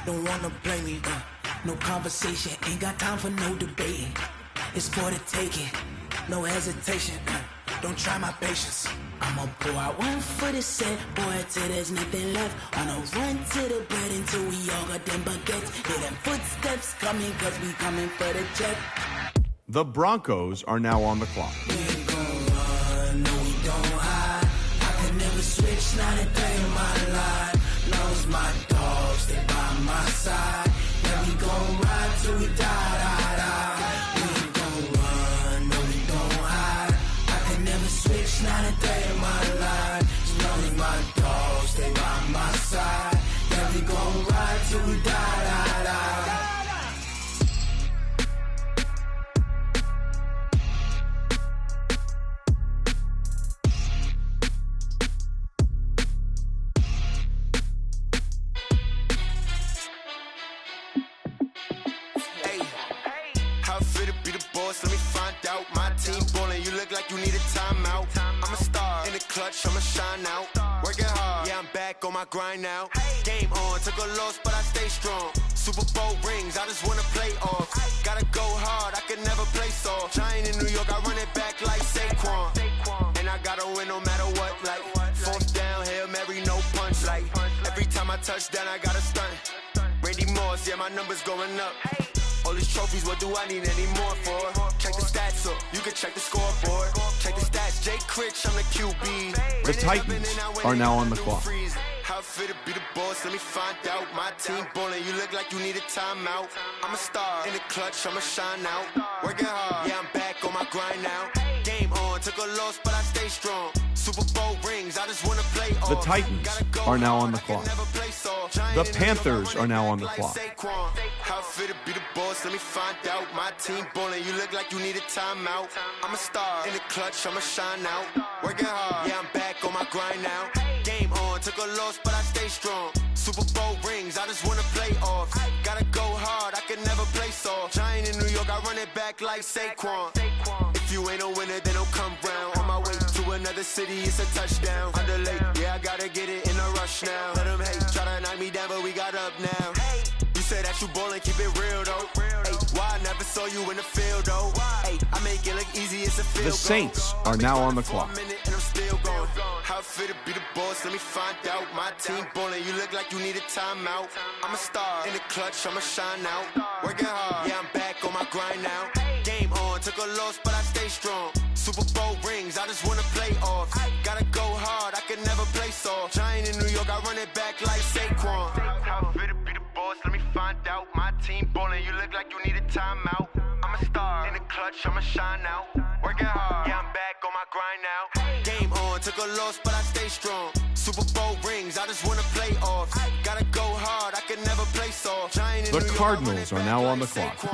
Don't wanna play me, no conversation, ain't got time for no debating. It's for the taking, no hesitation. Don't try my patience. I'ma pour out one for the set, boy, till there's nothing left. On a run to the bread until we all got them baguettes. Hear them footsteps coming, cause we coming for the check. The Broncos are now on the clock. We ain't gon' run, no we don't hide. I can never switch, not a day in my life. Knows my dogs, they by my side. Yeah, we gon' ride till we die, die, die. We ain't gon' run, no we don't hide. I can never switch, not a day in my life. Knows my dogs, they by my side. Yeah, we gon' ride till we die, die, die. Let me find out. My team ballin', you look like you need a timeout. I'm a star in the clutch, I'ma shine out. Working hard, yeah, I'm back on my grind now. Game on, took a loss, but I stay strong. Super Bowl rings, I just wanna play off. Gotta go hard, I can never play soft. Giant in New York, I run it back like Saquon. And I gotta win no matter what, like 4th down, Hail Mary, no punch. Like every time I touch down, I gotta stunt. Randy Moss, yeah, my numbers going up. All these trophies, what do I need any more for? Check the stats up, you can check the scoreboard. Check the stats, Jay Critch, I'm the QB. The Titans are now on the clock. How fit to be the boss, let me find out. My team ballin', you look like you need a timeout. I'm a star in the clutch, I'ma shine out. Working hard, yeah, I'm back on my grind now. Game on, took a loss, but I stay strong. Super Super Bowl rings, I just wanna play off. The Titans are now on the clock. The Panthers are now on the clock. How fit to be the boss? Let me find out. My team ballin', you look like you need a timeout. I'm a star in the clutch, I'ma shine out. Working hard, yeah, I'm back on my grind now. Game on, took a loss, but I stay strong. Super Bowl rings, I just wanna play off. Gotta go hard, I can never play soft. Giant in New York, I run it back like Saquon. If you ain't a winner, then don't come round. On my way to another city, it's a touchdown. Underlay, yeah, I gotta get it in a rush now. Let them hate, try to knock me down, but we got up now. You say that you ballin', keep it real though. Hey, why I never saw you in the field though? Hey, I make it look easy, it's a field The Saints are now on the clock. How fit to be the boss? Let me find out. My team ballin', you look like you need a timeout. I'm a star in the clutch, I'ma shine out. Working hard, yeah, I'm back on my grind now. Game on, took a loss, but I stay strong. Super Bowl rings, I just wanna play off. Gotta go hard, I can never play soft. Giant in New York, I run it back like Saquon. How fit to be the boss? Let me find out. My team ballin', you look like you need a timeout. I'm a star in the clutch, I'ma shine out. Working hard, yeah, I'm back on my grind now. Game on, took a loss, but I stay strong. Super Bowl rings, I just wanna play off. Gotta go hard, I can never play soft. Giant in The New York, Cardinals are now on the clock.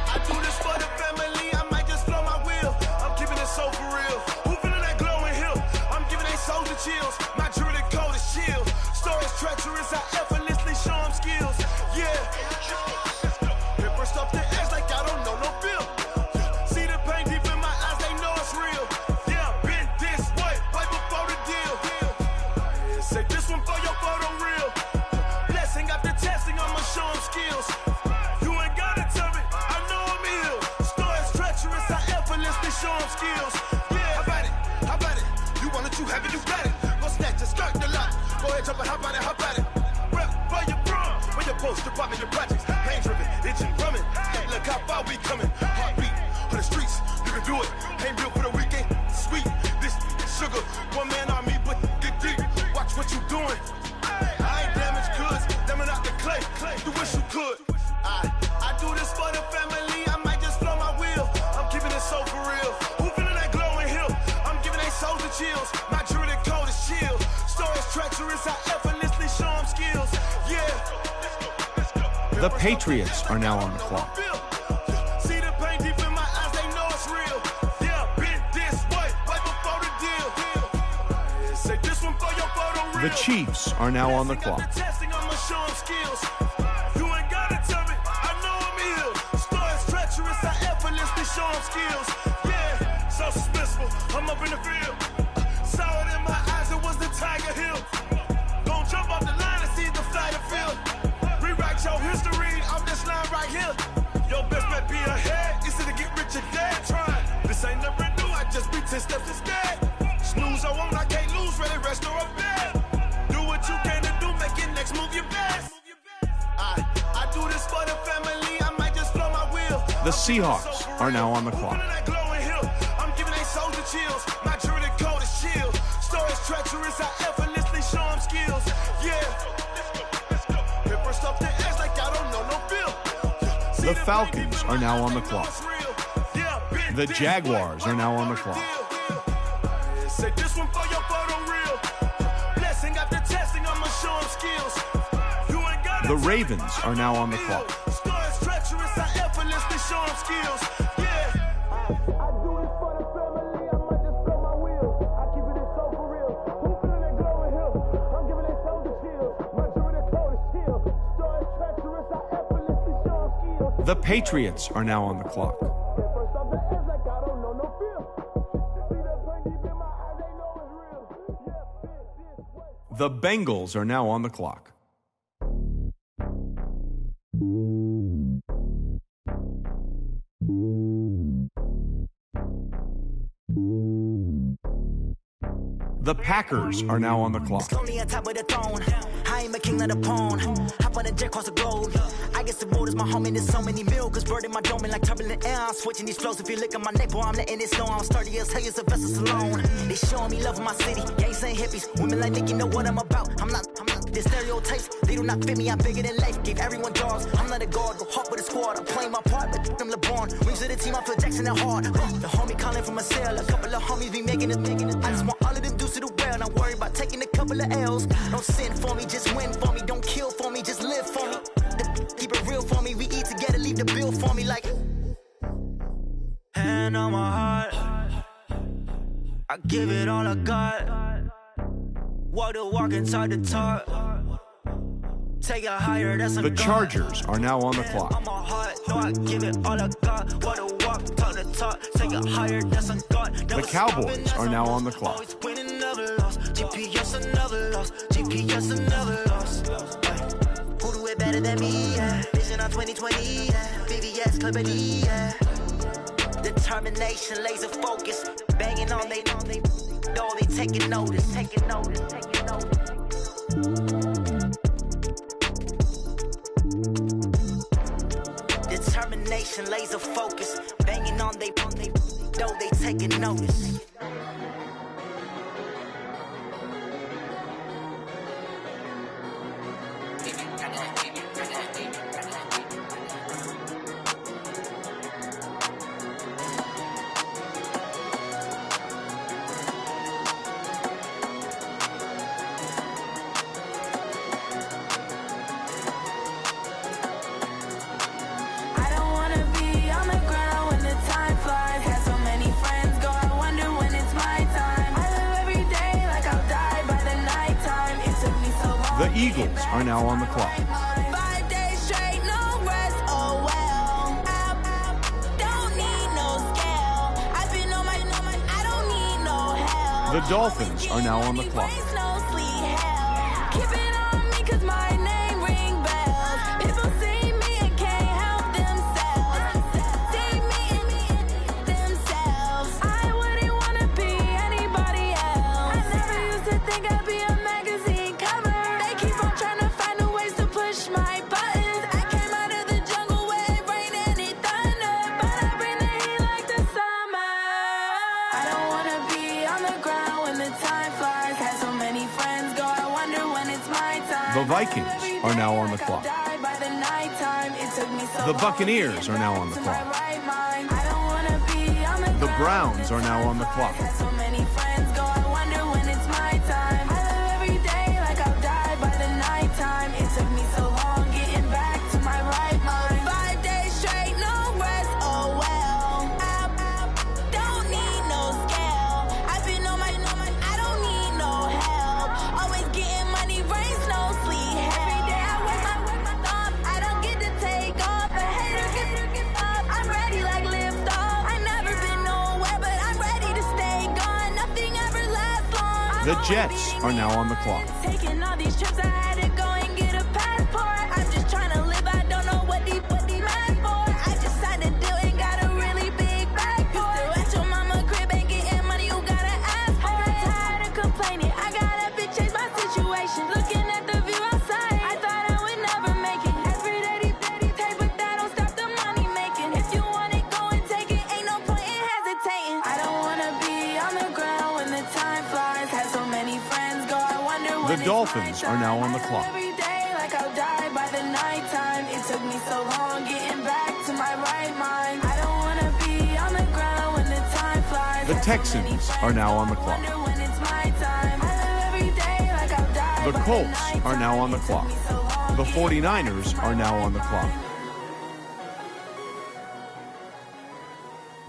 I do this for the family, I might just flow my wheel. I'm keeping it so for real. Who feeling that glowing hill? I'm giving they souls the chills. My jewelry cold is chill. Stories treacherous, I effortlessly show them skills. Yeah. Hit burst off the edge like I don't know no bill. See the pain deep in my eyes, they know it's real. Yeah, been this way, way before the deal. Say this one for your photo real. Blessing after testing, I'ma show them skills. Show them skills. Yeah, how about it? You want it, you have it, you got it. Go snatch it, skirt the lot. Go ahead, jump it, how about it? Rep for your bro. When your post, department, your projects. Pain driven, itching, drumming. Hey, look how far we coming. Heartbeat on the streets, you can do it. Ain't built for the weekend. Sweet, this sugar. One man army, but get deep. Watch what you doing. I ain't damaged goods, damn out the clay. You wish you could. I do this for the family. I might just flow my wheel. I'm keeping it so for real. Who feeling that glowing hill? I'm giving they souls the chills. My jewelry cold is chill. Stories treacherous, I effortlessly show them skills. Yeah. The Patriots are now on the clock. See the pain deep in my eyes, they know it's real. Yeah, been this way, way before the deal. Say this one for your photo real. The Chiefs are now on the clock. Testing, I'ma show them skills. You ain't gotta tell me, I know I'm ill. Stories treacherous, I effortlessly show them skills. Yeah, so suspenseful, I'm up in the field. Saw it in my eyes, it was the Tiger Hill. Gon' jump off the line and see the flight of field. Rewrite your history off this line right here. Your best bet be ahead, easy to get rich or dead. Try, this ain't never new, I just be 10 steps instead. Snooze I won't, I can't lose, ready, rest or a bed. Do what you can to do, make your next move your best. I do this for the family, I might just flow my wheel. The Seahawks are now on the clock. I'm giving they souls the chills. My jewelry cold is chill. Stories treacherous, I effortlessly show them skills. Yeah. Hit burst off the edge like I don't know no bill. The Falcons are now on the clock. The Jaguars are now on the clock. Say this one for your photo real. Blessing after testing, I'ma show them skills. The Ravens are now on the clock. Stories treacherous, I effortlessly show them skills. Yeah. I do this for the family, I might just blow my wheel. I keep it so for real. Who feeling that glowing hill? I'm giving they souls the chills. My jewelry cold is chill. Stories treacherous, I effortlessly show them skills. The Patriots are now on the clock. First off the edge like I don't know no feel. See that pain deep in my eyes, they know it's real. Yeah, The Bengals are now on the clock. The Packers are now on the clock. Slowly on top of the throne. I am a king of the pawn. Hop hop on a jet across the globe. I get the borders, my homie, there's so many milkers. Bird in my dome like turbulent air. I'm switching these flows. If you look at my neck, boy, I'm letting it snow. I'm sturdy as hell, it's a vessel Salone. They showing me love in my city. Gangs ain't hippies. Women like Nick, you know what I'm about. I'm not the stereotypes. They do not fit me. I'm bigger than life. Gave everyone jaws. I'm not a guard. Go hard with a squad. I'm playing my part, but I'm LeBron. Wings of the team, I feel Jackson and hard. The homie calling from a cell. A couple of homies be making it. I just want all of them dudes to the well. Not worry about taking a couple of L's. Don't sin for me, just win for me. Don't kill for me, just live for me. Keep it real for me. We eat together, leave the bill for me like. Hand on my heart, I give it all I got. Walk the walk and talk the talk. Take it higher, that's a The Chargers are now on the clock. On my heart, no, I give it all I got. Walk the walk, talk the talk. Take it higher, that's a God. The Cowboys are now on the clock. Always winning, never lost. GPS, another loss. GPS, another loss. Who do it better than me? Yeah. Vision on 2020. Yeah. VVS, Clippity. Yeah. Determination, laser focus, banging on they know they taking notice. Determination, laser focus, banging on they know they taking notice. The Eagles are now on the clock. 5 days straight, no rest, oh well. Don't need no scale. I've been on my, I don't need no help. The Dolphins are now on the clock. No sleep, hell. Keep it on me 'cause my name ring bells. People see me and can't help themselves. See me and themselves. I wouldn't wanna be anybody else. I never used to think I'd be a magazine cover. They keep on trying to find new ways to push my buttons. I came out of the jungle where it rained and it thunder, but I bring the heat like the summer. I don't wanna be on the ground when the time flies. Had so many friends go, I wonder when it's my time. The Vikings are now on the clock. The Buccaneers are now on the clock. The Browns are now on the clock. So many friends go, I wonder when it's my time. I live every day like I'll die by the nighttime. It took me so long getting back to my right mind. 5 days straight, no rest, oh well. Don't need no scale. I've been on my, I don't need no help. Always getting money, rains, no sleep. Every day I work my thumb. I don't get to take off. A hater get up. I'm ready like lift off. I never been nowhere, but I'm ready to stay gone. Nothing ever lasts long. The Jets are now on the clock. Taking all these trips, I had to go and get a passport. I'm just trying to live, I don't know what they mad for. I just signed a deal and got a really big bag for it. At your mama crib ain't getting money, you gotta ask for it. Tired of complaining, I got up and changed my situation. Looking at the view outside, I thought I would never make it. Every day they take, but that don't stop the money making. If you want it, go and take it, ain't no point in hesitating. I don't wanna be on the ground when the time flies. Had so many friends go, I wonder when The Dolphins are now on the clock. every day like I'll die by the nighttime. It took me so long getting back to my right mind. I don't wanna be on the ground when the time flies. The Texans are now on the clock. Wonder when it's my time. I live every day like I'll die The by Colts are now on the clock. The 49ers are now on the clock.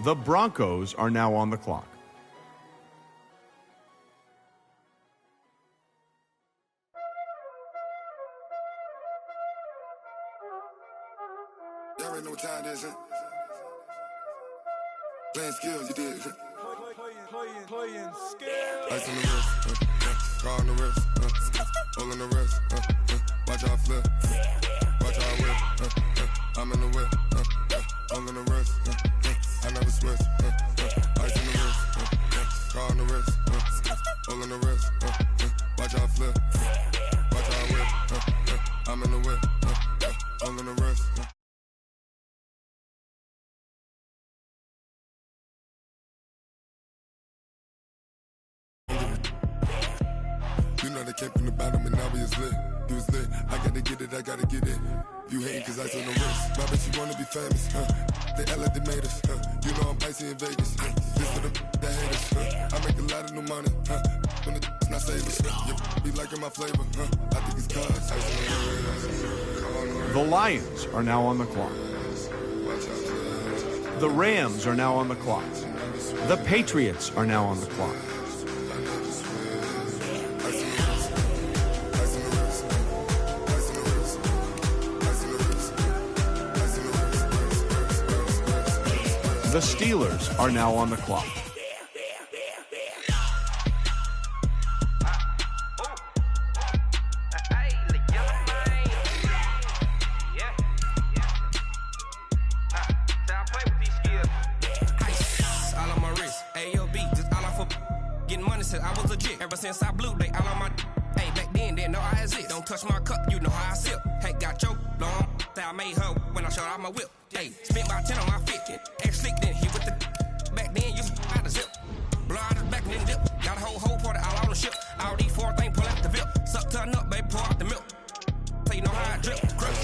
The Broncos are now on the clock. Y'all already know what time it is, huh? Playing skills, you did. Playing skills. Ice on the wrist, car on the wrist, hole in the wrist, watch out flip, watch out whip, I'm in the whip, hole in the wrist, I never switch, ice on the wrist, car on the wrist, hole in the wrist, watch out flip, watch out whip, I'm in the whip, all in the rest. You know they came from the bottom and now we is lit. You was lit, I gotta get it, I gotta get it. You hating cause ice on the wrist. My bitch, you wanna be famous, They act like they made us, You know I'm icy in Vegas, This for the that hate us, I make a lot of new money, When the not savers, Be liking my flavor, I think it's cause ice on the wrist. The Lions are now on the clock. The Rams are now on the clock. The Patriots are now on the clock. The Steelers are now on the clock. All on my wrist, AOB, just all off of getting money since I was legit. Ever since I blew, they all on my. Hey, back then, didn't know I exist. Don't touch my cup, you know how I sip. Hey, got choked, long. I made her when I showed out my whip. Hey, spent about 10 on my fit. Ex slick, then hit with the. Back then, you out the zip. Blow out his back and then dip. Got a whole party all on the ship. All these four things pull out the VIP. Suck, turn up, baby, pour out the milk. So you know how I drip. Crush.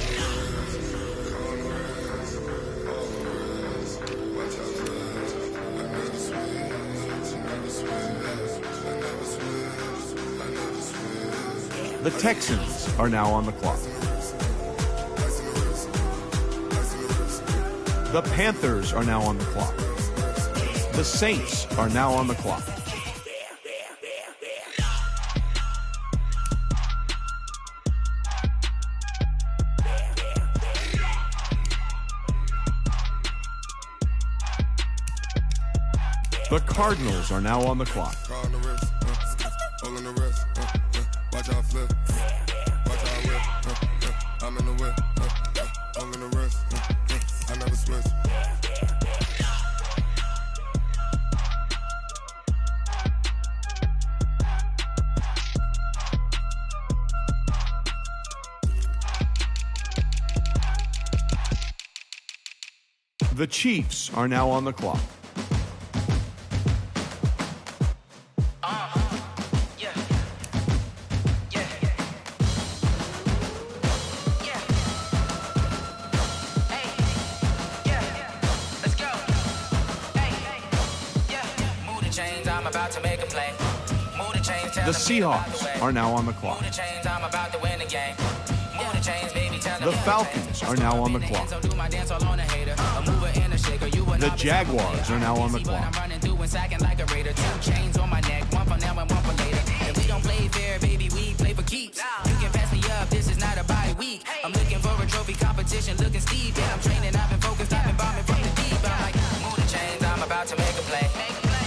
The Texans are now on the clock. The Panthers are now on the clock. The Saints are now on the clock. The Cardinals are now on the clock. All in the rest, watch out flip, watch out whip, I'm in the whip, all in the rest, I never switch. The Chiefs are now on the clock. The Seahawks are now on the clock. The Falcons are now on the clock. The Jaguars are now on the clock. We don't play fair, baby, we play for keeps. You can pass me up, this is not a bye week. I'm looking for a trophy competition, looking steep. Yeah, I'm training, I've been focused, I've been bombing from the deep. I'm like, move the chains, I'm about to make a play.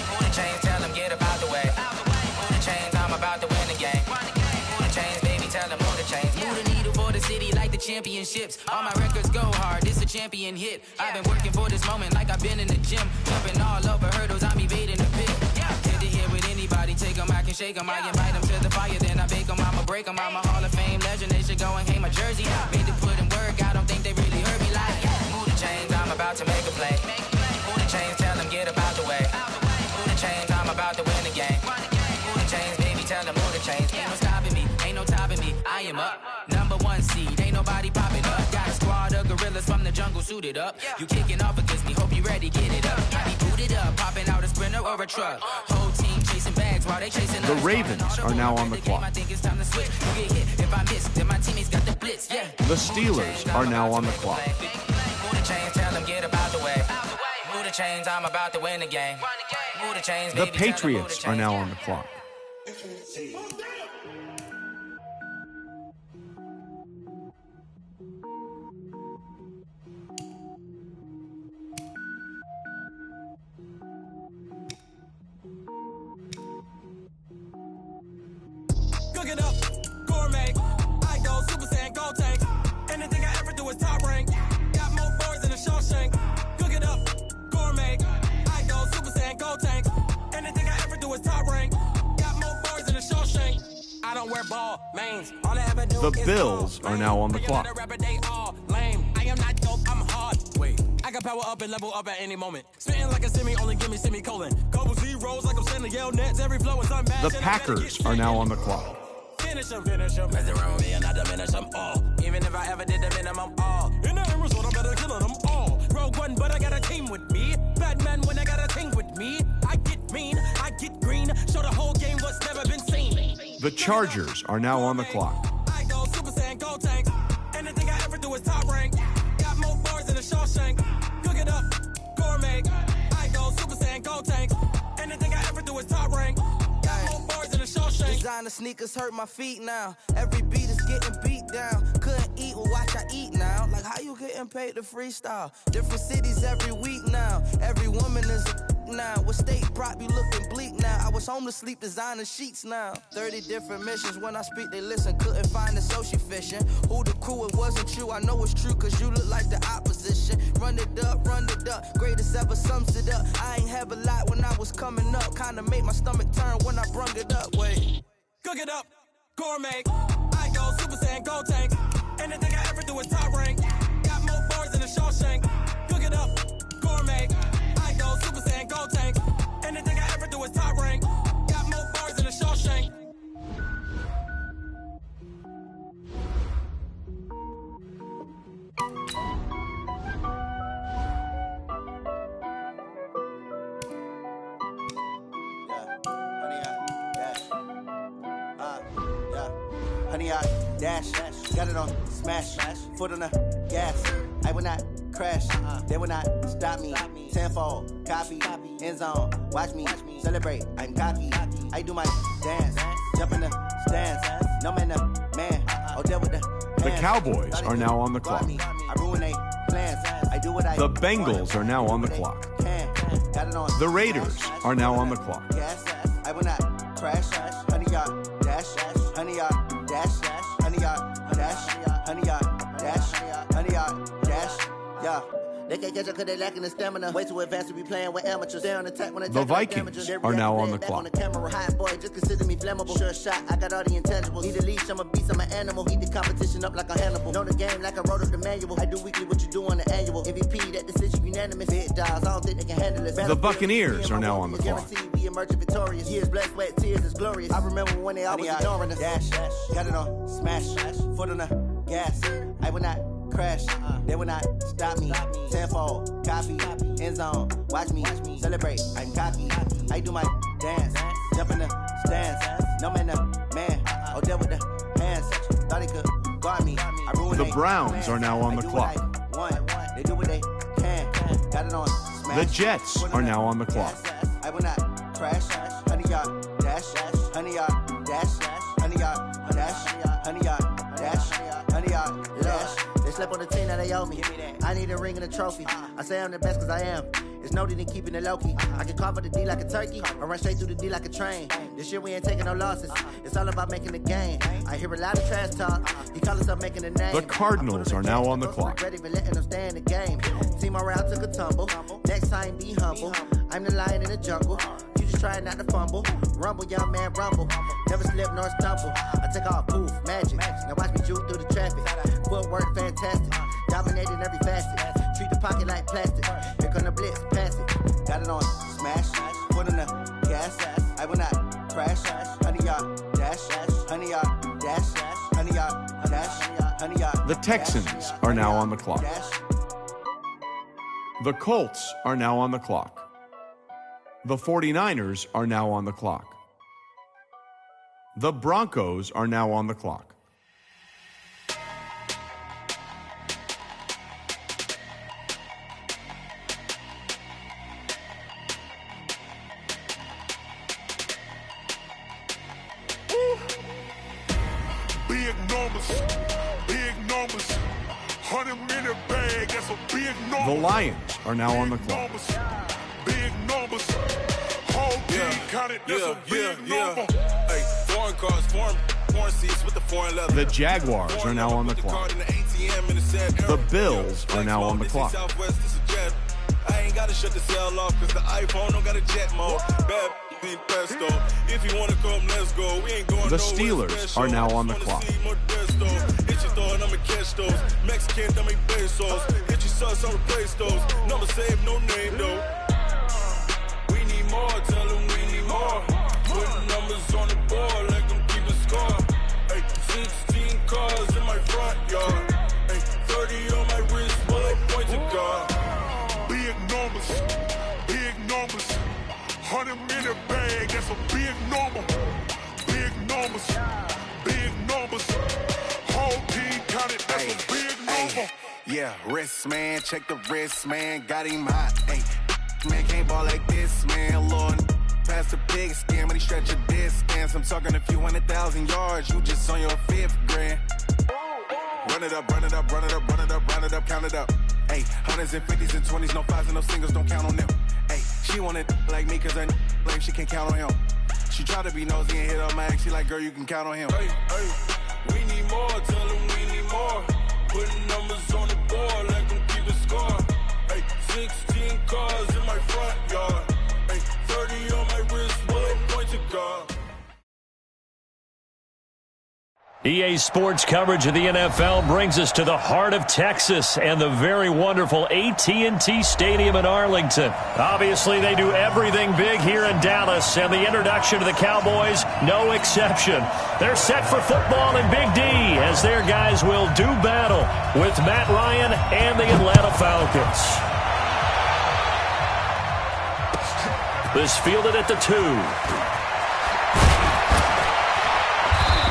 Move the chains, tell them get up out the way. Move the chains, I'm about to win the game. Move the chains, baby, tell them move the chains. Move the needle for the city like the championships. All my records go hard, this a champion hit. I've been working for this moment like I've been in the gym. Jumping all over hurdles, I'm evading the pit. Get to here with anybody, take them, I can shake them. I invite them to the fire, then I bake them, I'ma break them. I'm a Hall of Fame legend, they should go and hang my jersey. Made to put in work, I don't think they really heard me like. Move the chains, I'm about to make a play. Move the chains, tell them get up out the way. Move the chains, I'm about to win the game. Move the chains, baby, tell them move the chains. Ain't no stopping me, ain't no topping me, I am up. #1 seed, ain't nobody popping up. Got a squad of gorillas from the jungle suited up. You kicking off against me, hope you ready, get it up. I be booted up, popping out a Sprinter or a truck. Whole team chasing bags while they chasing us. The Ravens are now on the clock. I think it's time to switch. You get hit if I miss, then my teammates got the blitz, yeah. The Steelers are now on the clock. Move the chains, tell them get up out the way. Move the chains, I'm about to win the game. Move the chains, The baby, tell them move the Patriots are chains. now on the clock. Cook it up, gourmet. I go Super Saiyan, go tank. Anything I ever do is top rank. Got more boys than a Shawshank. Cook it up, gourmet. I go Super Saiyan, go tank. Anything I ever do is top rank. Got more boys than a Shawshank. I don't wear ball mains. All I ever do The Bills are now on the clock. I am not dope, I'm hard. Wait, I got power up and level up at any moment. Spitting like a semi, only give me semicolon. Couple zeros like I'm sending yell nets. Every flow is unmatched. The Packers are now on the clock. Finish them. Mess around with me and I diminish them all. Even if I ever did the minimum, all. In the end result, I better kill them all. Rogue one, but I got a team with me. Batman when I got a team with me. I get mean, I get green. Show the whole game what's never been seen. The Chargers are now on the clock. I go Super Saiyan, go tank. Anything I ever do is top rank. Got more bars than a Shawshank. Cook it up, gourmet. I go Super Saiyan, go tank. Anything I ever do is top rank. Got more bars than a Shawshank. Designer sneakers hurt my feet now. Every beat is getting beat down. Couldn't eat, well watch I eat now. Like how you getting paid to freestyle? Different cities every week now. Every woman is a now. What state brought me looking bleak now? I was home to sleep designer sheets now. 30 different missions. When I speak they listen. Couldn't find the social fishing. Who the crew? It wasn't you. I know it's true cause you look like the opposition. Run it up. Greatest ever sums it up. I ain't have a lot when I was coming up. Kinda made my stomach turn when I brung it up. Wait. Cook it up, gourmet. I go Super Saiyan, go tank. Anything I ever do is top rank. Got more bars than a Shawshank. Cook it up, gourmet. I go Super Saiyan, go tank. Anything I ever do is top rank. Got more bars than a Shawshank. Honey, I dash, got it on smash, foot on the gas. I will not crash, they will not stop me. Tenfold, copy, end zone, watch me celebrate. I'm cocky, I do my dance, jump in the stands. No man, man, oh deal with the Cowboys are now on the clock. I ruin they plans. I do what I The Bengals are now on the clock. The Raiders are now on the clock. I will not crash, honey, y'all dash, honey, y'all dash, honey, y'all dash, honey, y'all dash, honey, y'all dash, yeah. They can't catch up cause they lacking the stamina. Way too advanced to be playing with amateurs. Stay on attack when The Vikings are now on the clock. Hot boy, just consider me flammable. Sure shot, I got all the intangibles. Need a leash, I'm a beast, I'm an animal. Heat the competition up like a Hannibal. Know the game like I wrote up the manual. I do weekly what you do on the annual. MVP, that decision unanimous. Big dogs, I don't think they can handle it. The Buccaneers are now on the clock. We emerge victorious. Years, blood, sweat, tears is glorious. I remember when they always ignoring us. Dash, got it on smash, foot on the gas. I will not crash, they will not stop me. Tenfold, copy, end zone, watch me celebrate. I'm cocky, I do my dance, jump in the stands. No man, man, oh deal with the hands. Thought he could guard me. I ruined The Browns are now on the clock. They do what they can. Got it on smash. The Jets are now on the clock. I will not crash, honey, y'all dash, honey, y'all dash, honey, y'all dash, honey, y'all dash, honey, y'all dash. They slept on the team that they owe me. I need a ring and a trophy. I say I'm the best cause I am. It's no need in keeping it low-key. I can carve for the D like a turkey or run straight through the D like a train. This year we ain't taking no losses. It's all about making the game. I hear a lot of trash talk. He call us up making a name. The Cardinals are now on the clock. Ready for letting them stay in the game. Team morale took a tumble. Next time be humble. I'm the lion in the jungle. You just trying not to fumble. Rumble, young man, rumble. Never slip nor stumble. I take off, poof, magic. Now watch me juke through the traffic. Footwork fantastic. Dominating every facet. Treat the pocket like plastic. Here come the blitz, pass it. Got it on smash. Foot on the gas. I will not crash. Honey, y'all dash. Honey, y'all dash. Honey, y'all dash. Honey, y'all. The Texans are now on the clock. The Colts are now on the clock. The 49ers are now on the clock. The Broncos are now on the clock. Big numbers. 100-minute bag, that's a big number. The Lions are now on the clock. Big numbers. Whole team counted, that's a big number. Hey, foreign cars, foreign seats with the foreign leather. The Jaguars are now on the clock. The Bills are now on the clock. Southwest, this a jet. I ain't gotta shut the cell off cause the iPhone don't got a jet mode. Bad If you wanna come, let's go. We ain't going The Steelers are now on the clock. Hit your thought, I'ma catch those. Mexican, that make pesos. Hit your sus, I'll replace those. Number save, no name though. We need more, tell them we need more. Putting numbers on the board, let them keep a score. Ay, 16 cars in my front yard. Ay, 30 on my wrist, while I point to God. Big numbers, big numbers. 100-minute bag, that's a big number. Big numbers, big numbers. Whole team counted, that's a big number. Yeah, wrist man, check the wrist man, got him hot. Ay, man can't ball like this, man. Lord, past the pig skin, when he stretch a distance. I'm talking a few 100,000 yards, you just on your 5th grand. Run it up, run it up, run it up, run it up, run it up, count it up. Ay, 100s and 50s and 20s, no 5s and no singles, don't count on them. Ay, she want it like me, cause her blame, she can't count on him. She try to be nosy and hit up my ex, she like, girl, you can count on him. Hey, hey, we need more, tell them we need more. Putting numbers on the board, let them keep a score. Hey, 16 cars in my front yard. Hey, 30 on my wrist, while I point to God. EA Sports coverage of the NFL brings us to the heart of Texas and the very wonderful AT&T Stadium in Arlington. Obviously, they do everything big here in Dallas, and the introduction to the Cowboys, no exception. They're set for football in Big D as their guys will do battle with Matt Ryan and the Atlanta Falcons. This fielded at the 2.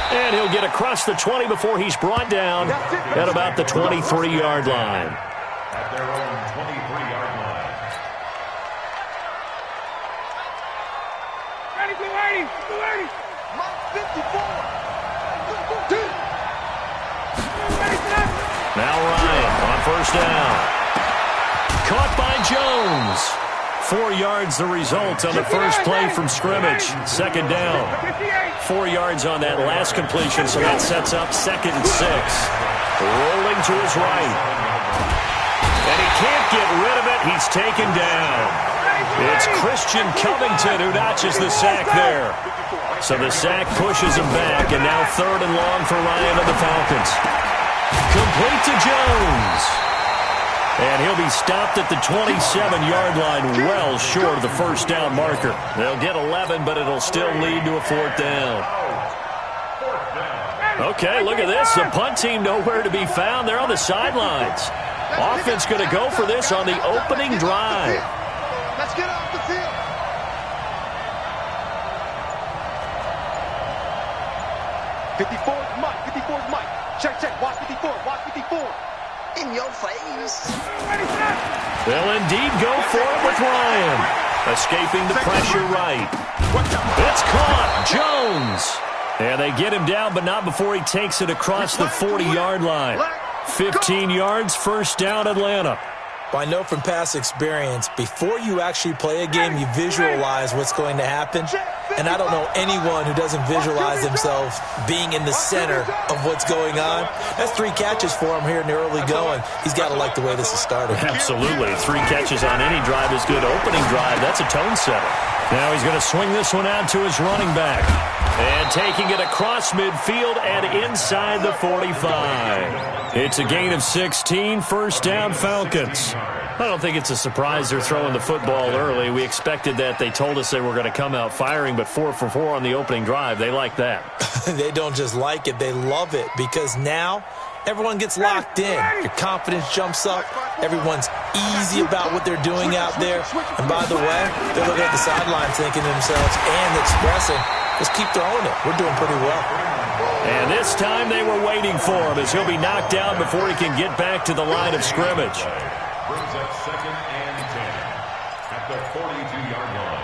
And he'll get across the 20 before he's brought down at about the 23-yard line. At their own 23-yard line. Ready, 280. Mark 54. Now Ryan on first down. Caught by Jones. 4 yards the result on the first play from scrimmage. Second down. 4 yards on that last completion, so that sets up 2nd and 6. Rolling to his right. And he can't get rid of it. He's taken down. It's Christian Covington who notches the sack there. So the sack pushes him back, and now 3rd and long for Ryan and the Falcons. Complete to Jones. And he'll be stopped at the 27-yard line, well short of the first down marker. They'll get 11, but it'll still lead to a 4th down. Okay, look at this. The punt team nowhere to be found. They're on the sidelines. Offense going to go for this on the opening drive. Let's get off the field. '54's Mike. Check. Watch 54. In your face. They'll indeed go for it with Ryan. Escaping the pressure right. It's caught. Jones. And they get him down, but not before he takes it across the 40-yard line. 15 yards, first down, Atlanta. Well, I know from past experience, before you actually play a game, you visualize what's going to happen. And I don't know anyone who doesn't visualize themselves being in the center of what's going on. That's 3 catches for him here in the early going. He's got to like the way this is started. Absolutely. 3 catches on any drive is good. Opening drive, that's a tone setter. Now he's going to swing this one out to his running back. And taking it across midfield and inside the 45. It's a gain of 16, first down Falcons. I don't think it's a surprise they're throwing the football early. We expected that. They told us they were going to come out firing, but 4 for 4 on the opening drive. They like that. They don't just like it, they love it, because now everyone gets locked in. Your confidence jumps up. Everyone's easy about what they're doing out there. And by the way, they're looking at the sidelines thinking to themselves and expressing, just keep throwing it. We're doing pretty well. And this time they were waiting for him as he'll be knocked down before he can get back to the line of scrimmage. Brings up 2nd and 10 at the 42-yard line.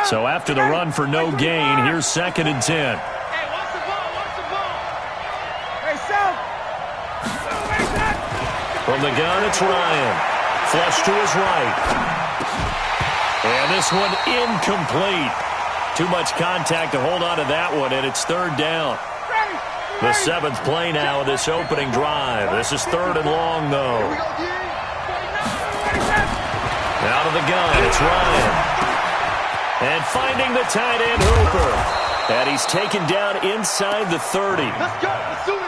So after the run for no gain, here's 2nd and 10. From the gun, it's Ryan. Flush to his right. And this one incomplete. Too much contact to hold on to that one, and it's third down. The 7th play now of this opening drive. This is 3rd and long, though. Out of the gun, it's Ryan. And finding the tight end, Hooper. And he's taken down inside the 30.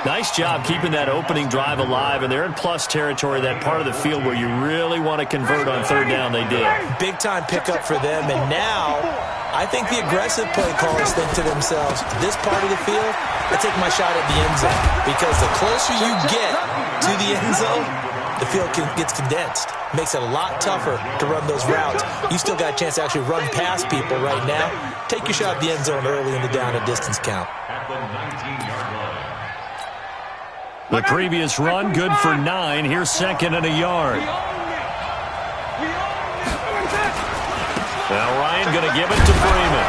Nice job keeping that opening drive alive, and they're in plus territory, that part of the field where you really want to convert on 3rd down. They did. Big-time pickup for them, and now I think the aggressive play callers think to themselves, this part of the field, I take my shot at the end zone, because the closer you get to the end zone, the field gets condensed. Makes it a lot tougher to run those routes. You still got a chance to actually run past people right now. Take your shot at the end zone early in the down and distance count. The previous run, good for 9. Here's 2nd and a yard. Now Ryan going to give it to Freeman.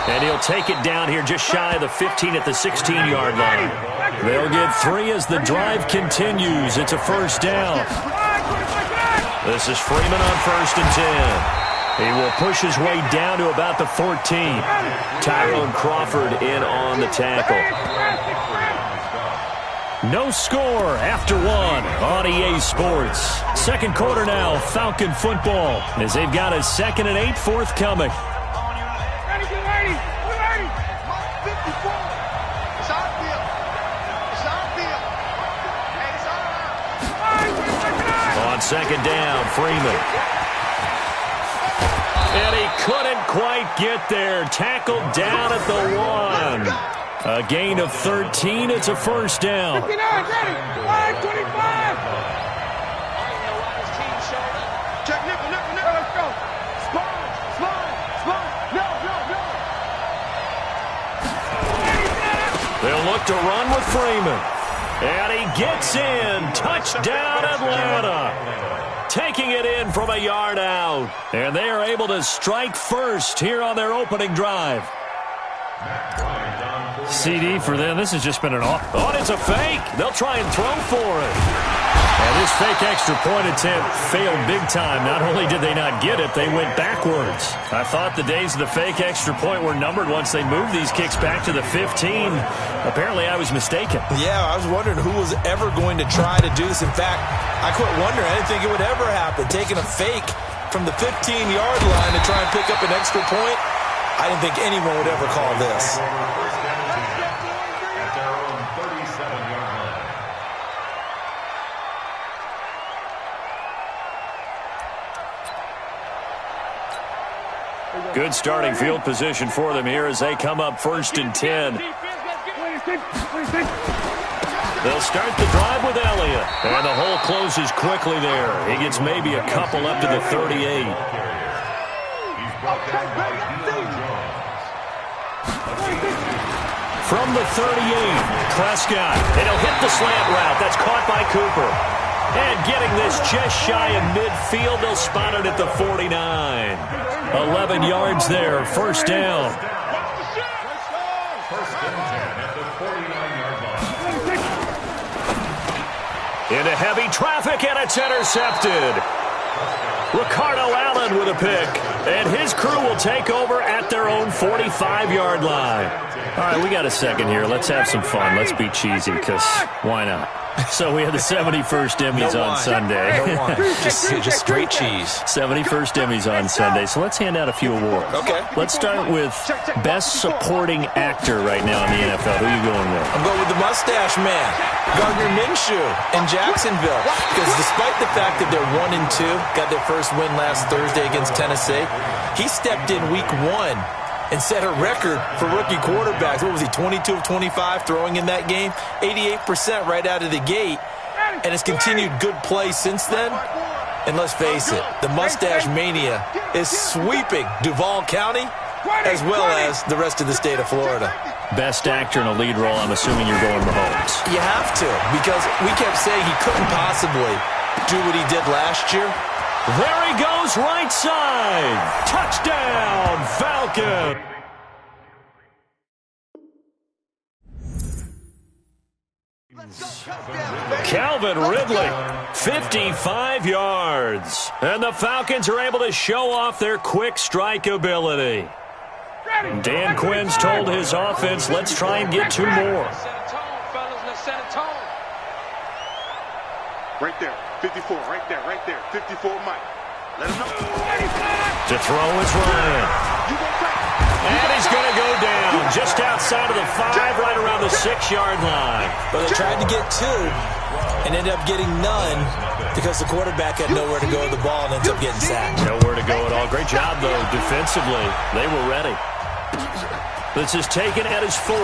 And he'll take it down here just shy of the 15 at the 16-yard line. They'll get 3 as the drive continues. It's a first down. This is Freeman on 1st and 10. He will push his way down to about the 14. Tyrone Crawford in on the tackle. No score after 1 on EA Sports. 2nd quarter now, Falcon football, as they've got a 2nd and 8 forthcoming. On 2nd down, Freeman. And he couldn't quite get there. Tackled down at the 1. A gain of 13. It's a first down. 59, ready. 525. Check nickel. Let's go. Spine. No. They'll look to run with Freeman. And he gets in. Touchdown, Atlanta. Taking it in from a yard out. And they are able to strike first here on their opening drive. CD for them. This has just been an off. Oh, it's a fake. They'll try and throw for it. And this fake extra point attempt failed big time. Not only did they not get it, they went backwards. I thought the days of the fake extra point were numbered once they moved these kicks back to the 15. Apparently, I was mistaken. Yeah, I was wondering who was ever going to try to do this. In fact, I quit wondering. I didn't think it would ever happen. Taking a fake from the 15-yard line to try and pick up an extra point, I didn't think anyone would ever call this. Good starting field position for them here as they come up 1st and 10. They'll start the drive with Elliott. And the hole closes quickly there. He gets maybe a couple up to the 38. From the 38, Prescott. And he'll hit the slant route. That's caught by Cooper. And getting this just shy of midfield, they'll spot it at the 49. 11 yards there, first down. Into heavy traffic, and it's intercepted. Ricardo Allen with a pick. And his crew will take over at their own 45-yard line. All right, we got a second here. Let's have some fun. Let's be cheesy, because why not? So we have the 71st Emmys on Sunday. No wine. Just straight cheese. 71st Emmys on Sunday. So let's hand out a few awards. Okay. Let's start with Best Supporting Actor right now in the NFL. Who are you going with? I'm going with the mustache man, Gardner Minshew in Jacksonville. Because despite the fact that they're 1-2, got their first win last Thursday against Tennessee, he stepped in week 1 and set a record for rookie quarterbacks. What was he, 22 of 25 throwing in that game? 88% right out of the gate. And it's continued good play since then. And let's face it, the mustache mania is sweeping Duval County as well as the rest of the state of Florida. Best actor in a lead role, I'm assuming you're going Mahomes. You have to, because we kept saying he couldn't possibly do what he did last year. There he goes, right side. Touchdown, Falcon. Calvin Ridley, 55 yards. And the Falcons are able to show off their quick strike ability. Dan Quinn's told his offense, let's try and get 2 more. Right there, 54, right there, 54 Mike. Let him know. To throw is Ryan. And he's going to go down just outside of the 5, right around the 6-yard line. But they tried to get 2 and ended up getting none because the quarterback had nowhere to go with the ball and ends up getting sacked. Nowhere to go at all. Great job, though, defensively. They were ready. This is taken at his 4.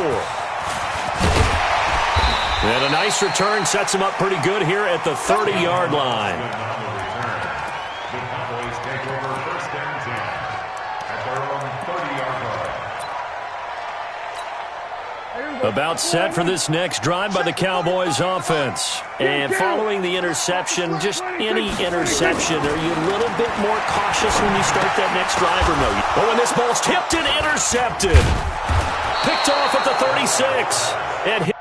And a nice return sets him up pretty good here at the 30-yard line. The Cowboys take over 1st and 10 at their own 30-yard line. About set for this next drive by the Cowboys offense. And following the interception, just any interception, are you a little bit more cautious when you start that next drive or no? Oh, and this ball's tipped and intercepted. Picked off at the 36. And